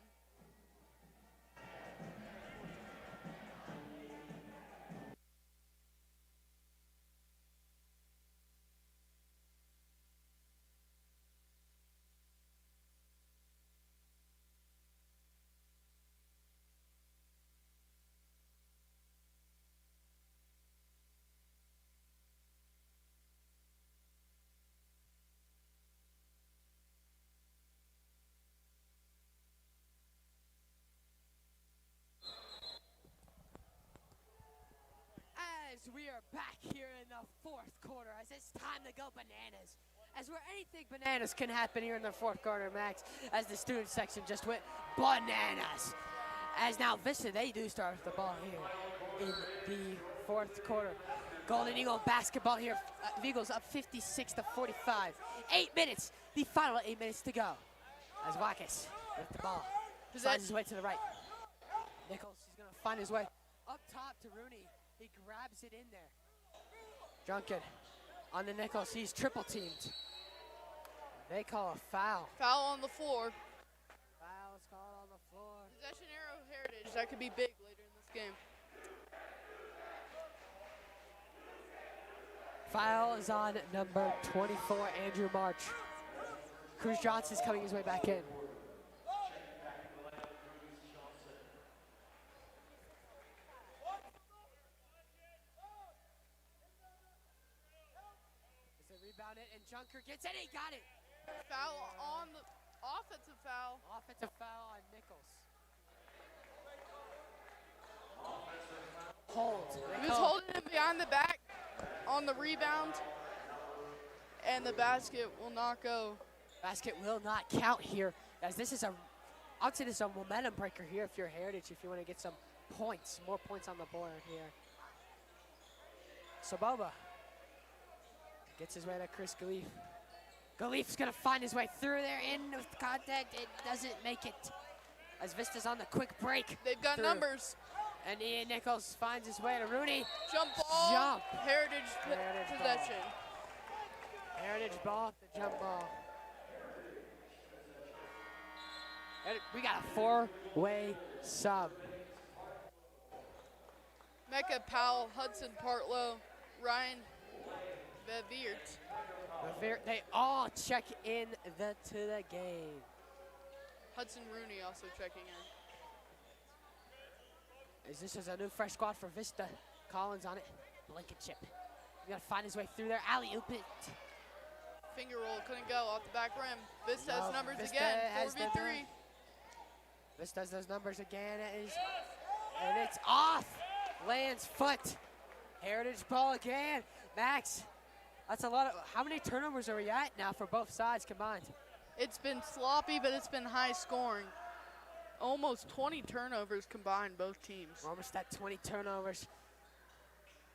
Speaker 2: As we are back here in the 4th quarter, as it's time to go bananas. As where anything bananas can happen here in the 4th quarter, Max, as the student section just went bananas. As now Vista, they do start the ball here in the 4th quarter. Golden Eagle basketball here. Eagles up 56-45. 8 minutes, the final 8 minutes to go. As Watkins with the ball, slides his way to the right. Nichols, he's gonna find his way up top to Rooney. He grabs it in there. Drunken on the Nichols. He's triple teamed. They call a foul.
Speaker 1: Foul on the floor.
Speaker 2: Foul is called on the floor.
Speaker 1: Possession arrow Heritage. That could be big later in this game.
Speaker 2: Foul is on number 24, Andrew March. Cruz Johnson's coming his way back in. Rebound it, and Junker gets it. He got it.
Speaker 1: Foul on the offensive foul.
Speaker 2: Offensive foul on Nichols. Hold.
Speaker 1: He was holding him behind the back on the rebound, and the basket will not go.
Speaker 2: Basket will not count here, as this is I would say this is a momentum breaker here if you're Heritage, if you want to get some points, more points on the board here. Saboba gets his way to Chris Galif. Galif's gonna find his way through there, in with contact. It doesn't make it, as Vista's on the quick break.
Speaker 1: They've got numbers.
Speaker 2: And Ian Nichols finds his way to Rooney.
Speaker 1: Jump ball.
Speaker 2: Jump.
Speaker 1: Heritage possession.
Speaker 2: Ball. Heritage ball, the jump ball. And we got a 4-way sub.
Speaker 1: Mecca Powell, Hudson Partlow, Ryan Beviert.
Speaker 2: They all check in to the game.
Speaker 1: Hudson Rooney also checking in.
Speaker 2: As this is a new fresh squad for Vista. Collins on it. Blankenship. We gotta find his way through there. Alley-oop it.
Speaker 1: Finger roll couldn't go off the back rim. Vista has numbers
Speaker 2: Vista
Speaker 1: again.
Speaker 2: has
Speaker 1: 4v3.
Speaker 2: Vista has those numbers again. And it's off. Lands foot. Heritage ball again. Max. That's a lot of, how many turnovers are we at now for both sides combined?
Speaker 1: It's been sloppy, but it's been high scoring. Almost 20 turnovers combined, both teams.
Speaker 2: We're almost at 20 turnovers.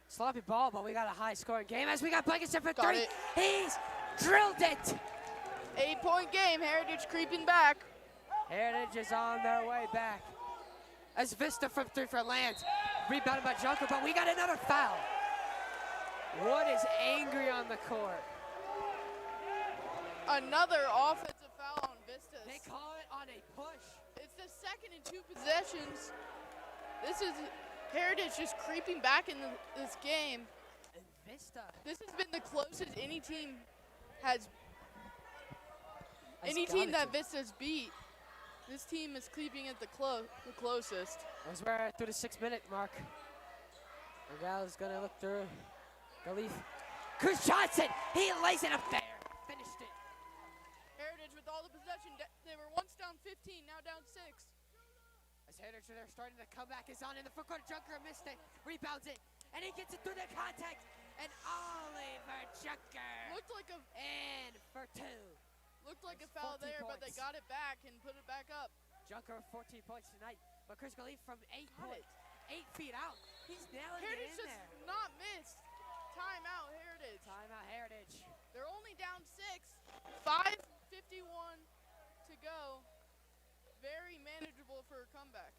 Speaker 2: Sloppy ball, but we got a high scoring game as we got Blankenship for 3. He's drilled it.
Speaker 1: 8-point game, Heritage creeping back.
Speaker 2: Heritage is on their way back. As Vista from 3 for Lance. Rebounded by Junker, but we got another foul. Wood is angry on the court.
Speaker 1: Another offensive foul on Vistas.
Speaker 2: They call it on a push.
Speaker 1: It's the second in 2 possessions. This is Heritage just creeping back in this game.
Speaker 2: And Vista.
Speaker 1: This has been the closest any team has. Any team that Vista's beat. This team is creeping at the closest.
Speaker 2: As we're through the 6-minute mark. Regal's gonna look through. Galif. Cruz Johnson, he lays it up there.
Speaker 1: possession. They were once down 15, now down 6.
Speaker 2: As Heritage, they're starting to come back, is on in the front court. Junker missed it, rebounds it, and he gets it through the contact. And Oliver Junker
Speaker 1: Looked like a
Speaker 2: in for 2.
Speaker 1: Looked like a
Speaker 2: There's
Speaker 1: foul
Speaker 2: 14
Speaker 1: there, but they
Speaker 2: points.
Speaker 1: got it back and put it back up.
Speaker 2: Junker with 14 points tonight, but Chris Khalif from 8
Speaker 1: Got
Speaker 2: points, 8 feet out. He's nailing
Speaker 1: Heritage
Speaker 2: it in
Speaker 1: just
Speaker 2: there.
Speaker 1: not missed. Timeout, Heritage.
Speaker 2: Timeout Heritage.
Speaker 1: They're only down 6. 5:51 to go. Very manageable for a comeback.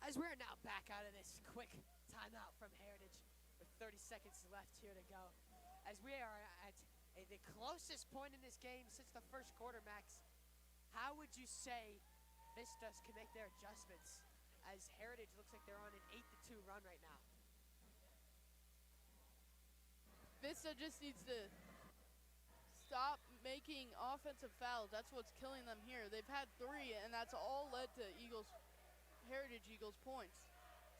Speaker 2: As we're now back out of this quick timeout from Heritage with 30 seconds left here to go. As we are at the closest point in this game since the first quarter, Max, how would you say Vistas can make their adjustments as Heritage looks like they're on an 8-2 run right now?
Speaker 1: Vista just needs to stop making offensive fouls. That's what's killing them here. They've had 3, and that's all led to Heritage Eagles points.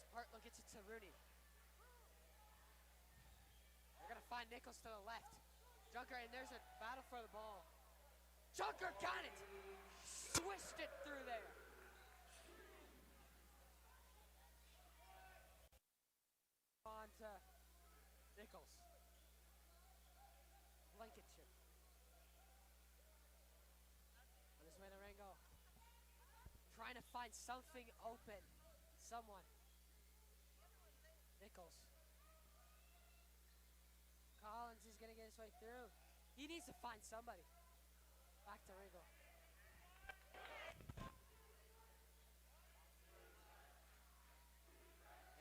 Speaker 2: Spartlo gets it to Rooney. They're going to find Nichols to the left. Junker, and there's a battle for the ball. Junker got it! Swished it through there. On to Nichols. Blankenship. On his way to Rango. Trying to find something open. Someone. Nichols. Collins is going to get his way through. He needs to find somebody. Back to Ringo.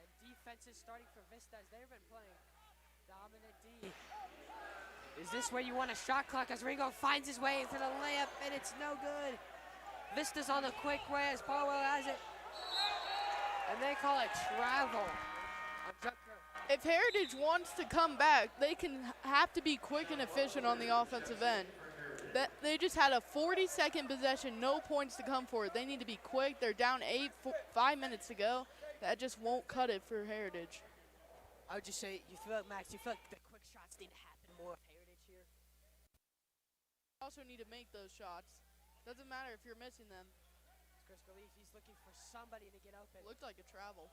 Speaker 2: And defense is starting for Vista as they've been playing dominant D. Is this where you want a shot clock as Ringo finds his way into the layup and it's no good. Vista's on the quick way as Powell has it. And they call it travel on Junker.
Speaker 1: If Heritage wants to come back, they have to be quick and efficient on the offensive end. They just had a 40-second possession, no points to come for it. They need to be quick. They're down 8, 5 minutes to go. That just won't cut it for Heritage.
Speaker 2: I would just say, you feel like, Max, you feel like the quick shots need to happen more of Heritage here?
Speaker 1: Also need to make those shots. Doesn't matter if you're missing them.
Speaker 2: Chris Khalif, he's looking for somebody to get open.
Speaker 1: Looked like a travel.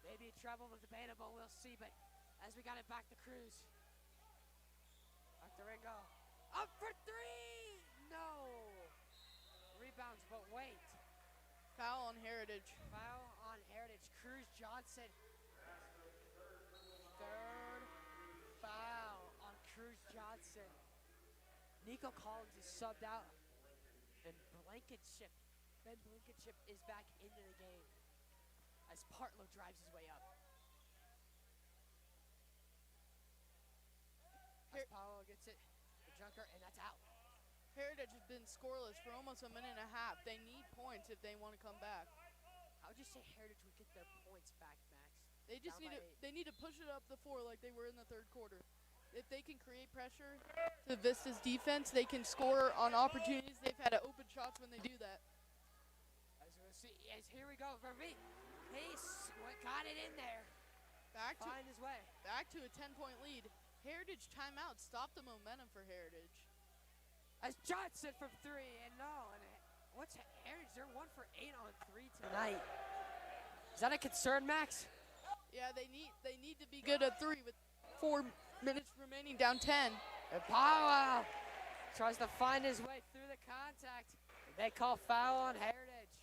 Speaker 2: Maybe a travel was debatable, we'll see, but as we got it back to Cruz. Back to Ringo. Up for 3! No! Rebounds, but wait.
Speaker 1: Foul on Heritage.
Speaker 2: Foul on Heritage. Cruz Johnson. Third foul on Cruz Johnson. Nico Collins is subbed out. And Ben Blankenship is back into the game as Partlow drives his way up. As Powell gets it, the Junker, and that's out.
Speaker 1: Heritage has been scoreless for almost a minute and a half. They need points if they want to come back.
Speaker 2: How would you say Heritage would get their points back, Max?
Speaker 1: They just need to push it up the floor like they were in the third quarter. If they can create pressure to Vista's defense, they can score on opportunities. They've had open shots when they do that.
Speaker 2: As we'll see, as here we go, Verveen. He's got it in there. Find his way.
Speaker 1: Back to a 10-point lead. Heritage timeout. Stop the momentum for Heritage.
Speaker 2: As Johnson from 3, and no, and what's Heritage? They're 1 for 8 on 3 tonight. Is that a concern, Max?
Speaker 1: Yeah, they need to be good at 3 with 4 minutes remaining, down 10.
Speaker 2: And Powell tries to find his way through the contact. They call foul on Heritage.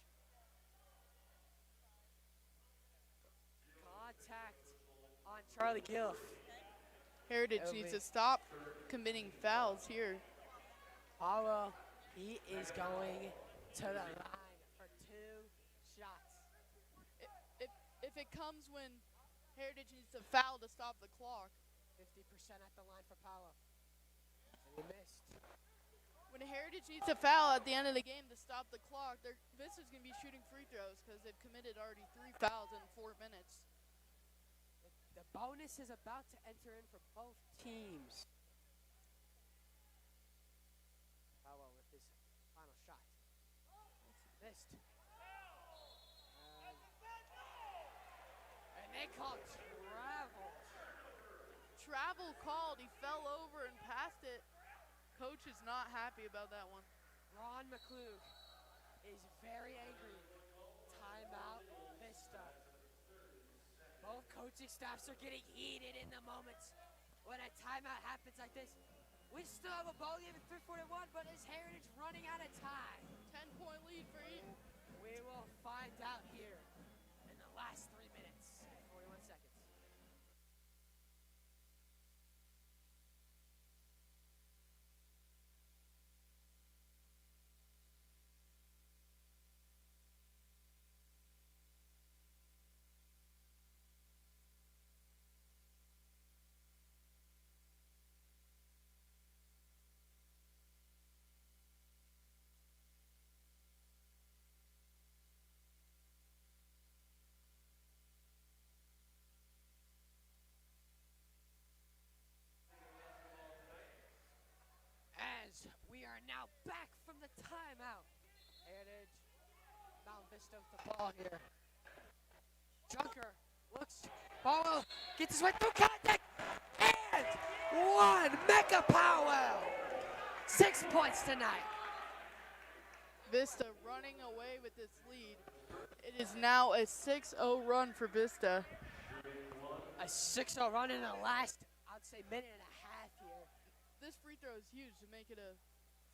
Speaker 2: Contact on Charlie Gilf.
Speaker 1: Heritage needs to stop committing fouls here.
Speaker 2: Powell, he is going to the line for 2 shots.
Speaker 1: If it comes when Heritage needs to foul to stop the clock.
Speaker 2: 50% at the line for Powell. He missed.
Speaker 1: When Heritage needs a foul at the end of the game to stop the clock, Vista's going to be shooting free throws because they've committed already 3 fouls in 4 minutes.
Speaker 2: The bonus is about to enter in for both teams. Powell with his final shot. Missed. And they called travel.
Speaker 1: Travel called. He fell over and passed it. Coach is not happy about that one.
Speaker 2: Ron McClug is very angry. Timeout, Vista. Both coaching staffs are getting heated in the moments when a timeout happens like this. We still have a ball game at 3:41, but is Heritage running out of time?
Speaker 1: 10-point lead for Eaton.
Speaker 2: We will find out here in the last 3 minutes and 41 seconds. We are now back from the timeout. Heritage, Mount Vista with the ball here. Junker looks, Powell gets his way through contact, and one, Mecca Powell. 6 points tonight.
Speaker 1: Vista running away with this lead. It is now a 6-0 run for Vista.
Speaker 2: A 6-0 run in the last, I'd say, minute and a half here.
Speaker 1: This free throw is huge to make it a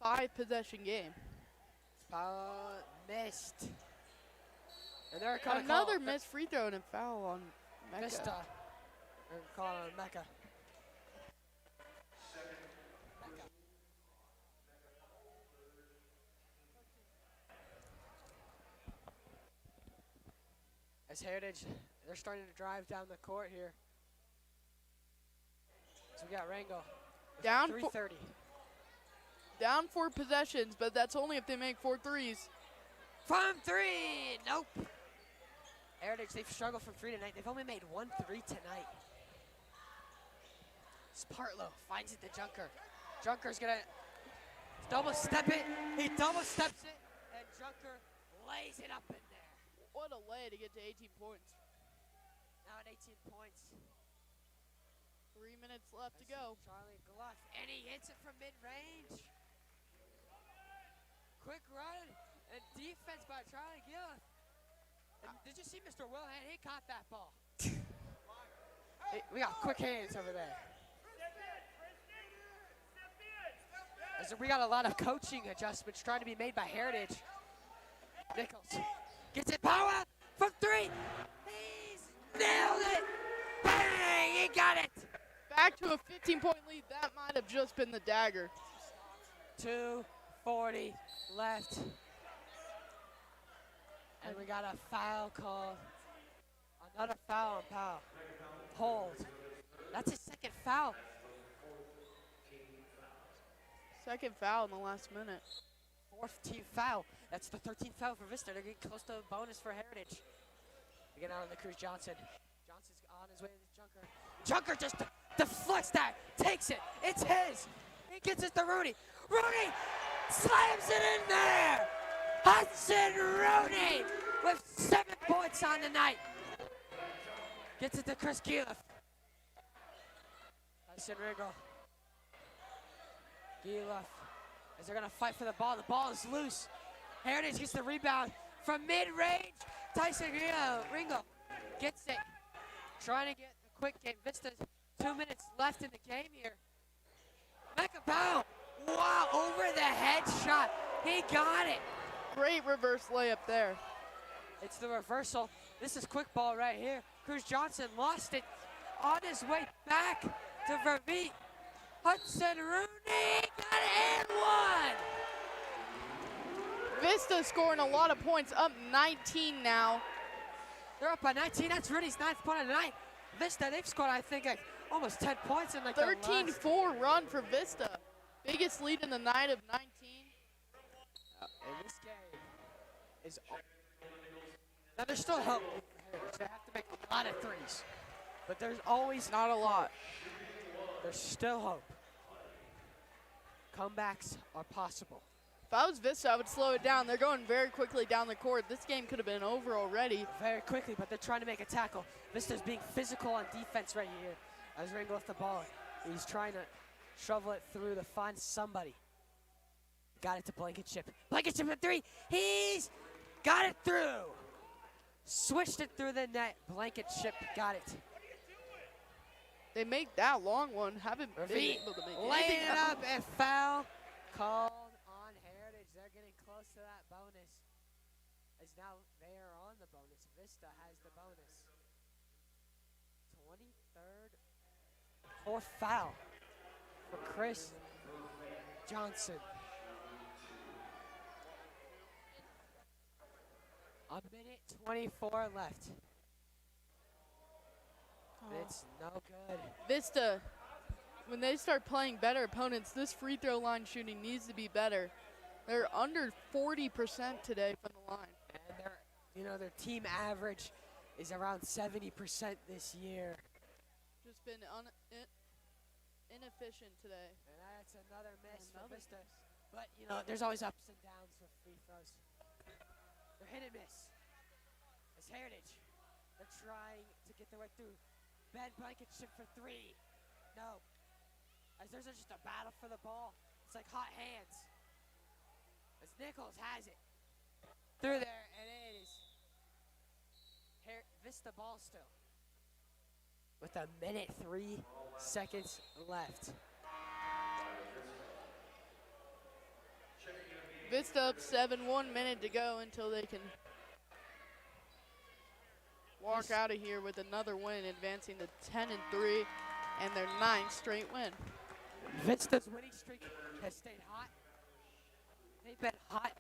Speaker 1: 5-possession game.
Speaker 2: Powell missed. And they're
Speaker 1: another missed free throw and a foul on Mecca.
Speaker 2: Vista. They're calling on Mecca. As Heritage, they're starting to drive down the court here. So we got Rango.
Speaker 1: Down
Speaker 2: 3:30.
Speaker 1: Down 4 possessions, but that's only if they make 4 threes.
Speaker 2: From 3, nope. Heritage, they've struggled from 3 tonight. They've only made 1 3 tonight. Spartlow finds it to Junker. Junker's gonna double step it. He double steps it, and Junker lays it up in there.
Speaker 1: What a lay to get to 18 points.
Speaker 2: Now at 18 points.
Speaker 1: 3 minutes left to go.
Speaker 2: Charlie Gluff, and he hits it from mid-range. Quick run and defense by Charlie Gluff. Did you see Mr. Wilhan? He caught that ball. Hey, we got quick hands over there. As we got a lot of coaching adjustments trying to be made by Heritage. Nichols gets it, Power from 3. He's nailed it. Bang, he got it.
Speaker 1: Back to a 15-point lead. That might have just been the dagger.
Speaker 2: 2:40 left. And we got a foul call. Another foul on Powell. Hold. That's his second foul.
Speaker 1: Second foul in the last minute.
Speaker 2: 4th team foul. That's the 13th foul for Vista. They're getting close to a bonus for Heritage. We get out on the Cruz Johnson. Johnson's on his way to the Junker. Junker just deflects that. Takes it. It's his. He gets it to Rooney. Rooney slams it in there. Hudson Rooney with 7 points on the night. Gets it to Chris Gielif. Hudson Ringo. Gielif. As they're going to fight for the ball. The ball is loose. Heritage gets the rebound from mid-range. Tyson Ringo gets it. Trying to get the quick game. Vista's 2 minutes left in the game here. Mecca Powell. Wow, over the head shot. He got it.
Speaker 1: Great reverse layup there.
Speaker 2: It's the reversal. This is quick ball right here. Cruz Johnson lost it on his way back to Verbeet. Hudson Rooney got it and one.
Speaker 1: Vista scoring a lot of points, up 19 now.
Speaker 2: They're up by 19. That's Rooney's 9th point of the night. Vista, they've scored, I think, like almost 10 points in like
Speaker 1: 13-4 run for Vista. Biggest lead in the night of 19.
Speaker 2: And this game is. Now there's still hope. They have to make a lot of threes, but there's always
Speaker 1: Not a lot.
Speaker 2: There's still hope. Comebacks are possible.
Speaker 1: If I was Vista, I would slow it down. They're going very quickly down the court. This game could have been over already.
Speaker 2: Very quickly, but they're trying to make a tackle. Vista's being physical on defense right here as Ringo with the ball. He's trying to shovel it through to find somebody. Got it to Blanket Chip. Blanket Chip at three. He's got it through. Switched it through the net. Blanket Chip got it.
Speaker 1: They make that long one. Haven't been
Speaker 2: Ravine
Speaker 1: able to make
Speaker 2: laying
Speaker 1: anything
Speaker 2: it
Speaker 1: out.
Speaker 2: up and foul called on Heritage. They're getting close to that bonus. As now they are on the bonus. Vista has the bonus. 23rd, fourth foul for Chris Johnson. A minute 24 left. It's no good.
Speaker 1: Vista, when they start playing better opponents, this free throw line shooting needs to be better. They're under 40% today from the line.
Speaker 2: And their team average is around 70% this year.
Speaker 1: Just been inefficient today.
Speaker 2: And that's another miss for Vista. But, there's always ups and downs with free throws. They're hit and miss. It's Heritage. They're trying to get their way through. Ben Blanket Chip for three. No. As there's just a battle for the ball. It's like hot hands. As Nichols has it. Through there, and it is Vista ball still. With a minute 3 seconds left.
Speaker 1: Vista up 7, 1 minute to go until they can walk out of here with another win, advancing to 10-3 and their 9th straight win.
Speaker 2: Vista's winning streak has stayed hot. They've been hot.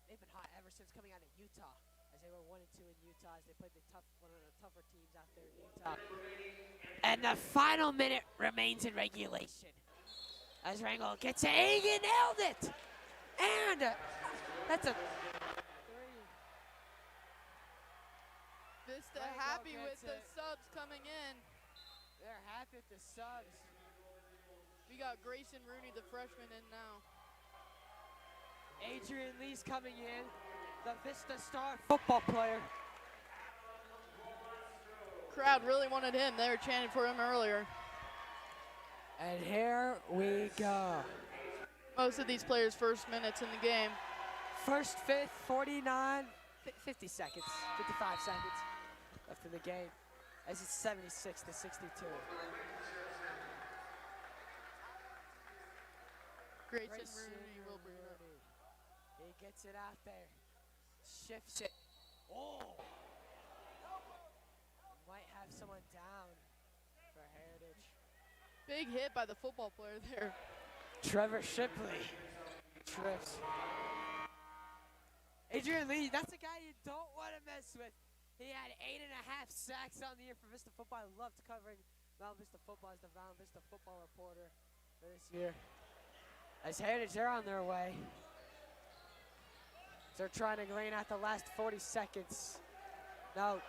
Speaker 2: They've been hot ever since coming out of Utah, as they were 1-2 in Utah, as they played one of the tougher teams out there in Utah. And the final minute remains in regulation. As Rangel gets it, he nailed it. And that's a three.
Speaker 1: Vista happy with the subs coming in.
Speaker 2: They're happy with the subs.
Speaker 1: We got Grayson Rooney, the freshman, in now.
Speaker 2: Adrian Lee's coming in, the Vista star football player.
Speaker 1: Crowd really wanted him. They were chanting for him earlier.
Speaker 2: And here we go.
Speaker 1: Most of these players' first minutes in the game.
Speaker 2: First, fifth, 49, 50 seconds, 55 seconds left in the game, as it's 76 to 62.
Speaker 1: Grayson Rooney will bring it up.
Speaker 2: He gets it out there, shifts it. Oh! Might have someone down for Heritage.
Speaker 1: Big hit by the football player there.
Speaker 2: Trevor Shipley trips. Adrian Lee, that's a guy you don't want to mess with. He had 8.5 sacks on the year for Vista football. I loved covering Mount Vista football as the Mount Vista football reporter for this year. As Heritage, they're on their way. They're trying to drain out the last 40 seconds. No.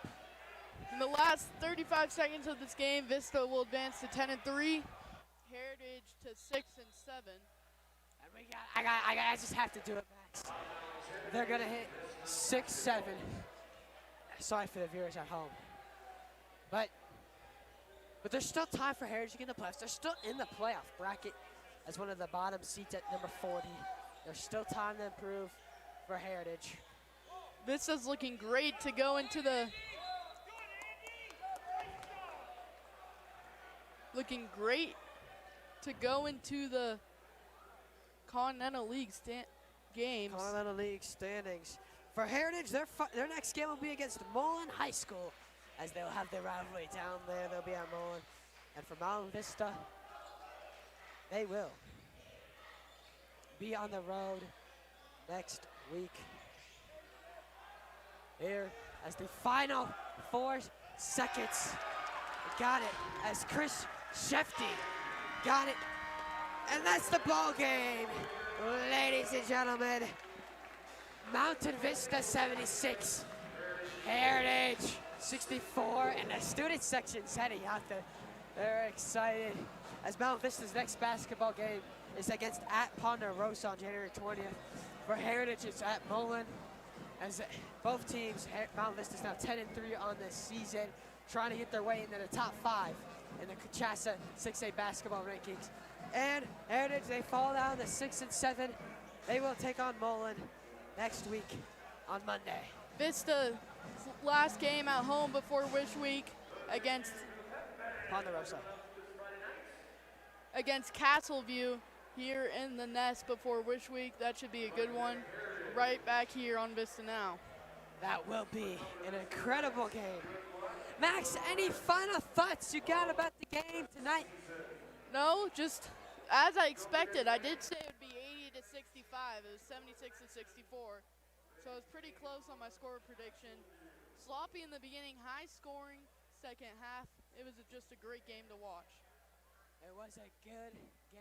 Speaker 1: In the last 35 seconds of this game, Vista will advance to 10-3. Heritage to 6-7.
Speaker 2: And I just have to do it, Max. They're gonna hit 6-7. Sorry for the viewers at home. But there's still time for Heritage to get in the playoffs. They're still in the playoff bracket as one of the bottom seats at number 40. There's still time to improve for Heritage.
Speaker 1: Vista's looking great to go into the Continental League games.
Speaker 2: Continental League standings. For Heritage, their next game will be against Mullen High School, as they'll have their rivalry down there. They'll be at Mullen. And for Mount Vista, they will be on the road next week. Here, as the final 4 seconds, got it, as Chris Shefty got it And that's the ball game, ladies and gentlemen. Mountain Vista 76, Heritage 64, and the student section's heading out there. They're excited as Mountain Vista's next basketball game is against at Ponderosa on January 20th. For Heritage, it's at Mullen. As both teams, Mountain Vista's now 10-3 on this season, trying to get their way into the top 5 in the Kachasa 6A basketball rankings. And Heritage, they fall down to 6-7. They will take on Mullen next week on Monday.
Speaker 1: Vista last game at home before Wish Week against Castleview here in the Nest before Wish Week. That should be a good one. Right back here on Vista Now.
Speaker 2: That will be an incredible game. Max, any final thoughts you got about the game tonight?
Speaker 1: No, just as I expected. I did say it would be 80-65. It was 76-64. So it was pretty close on my score prediction. Sloppy in the beginning, high scoring second half. It was just a great game to watch.
Speaker 2: It was a good game.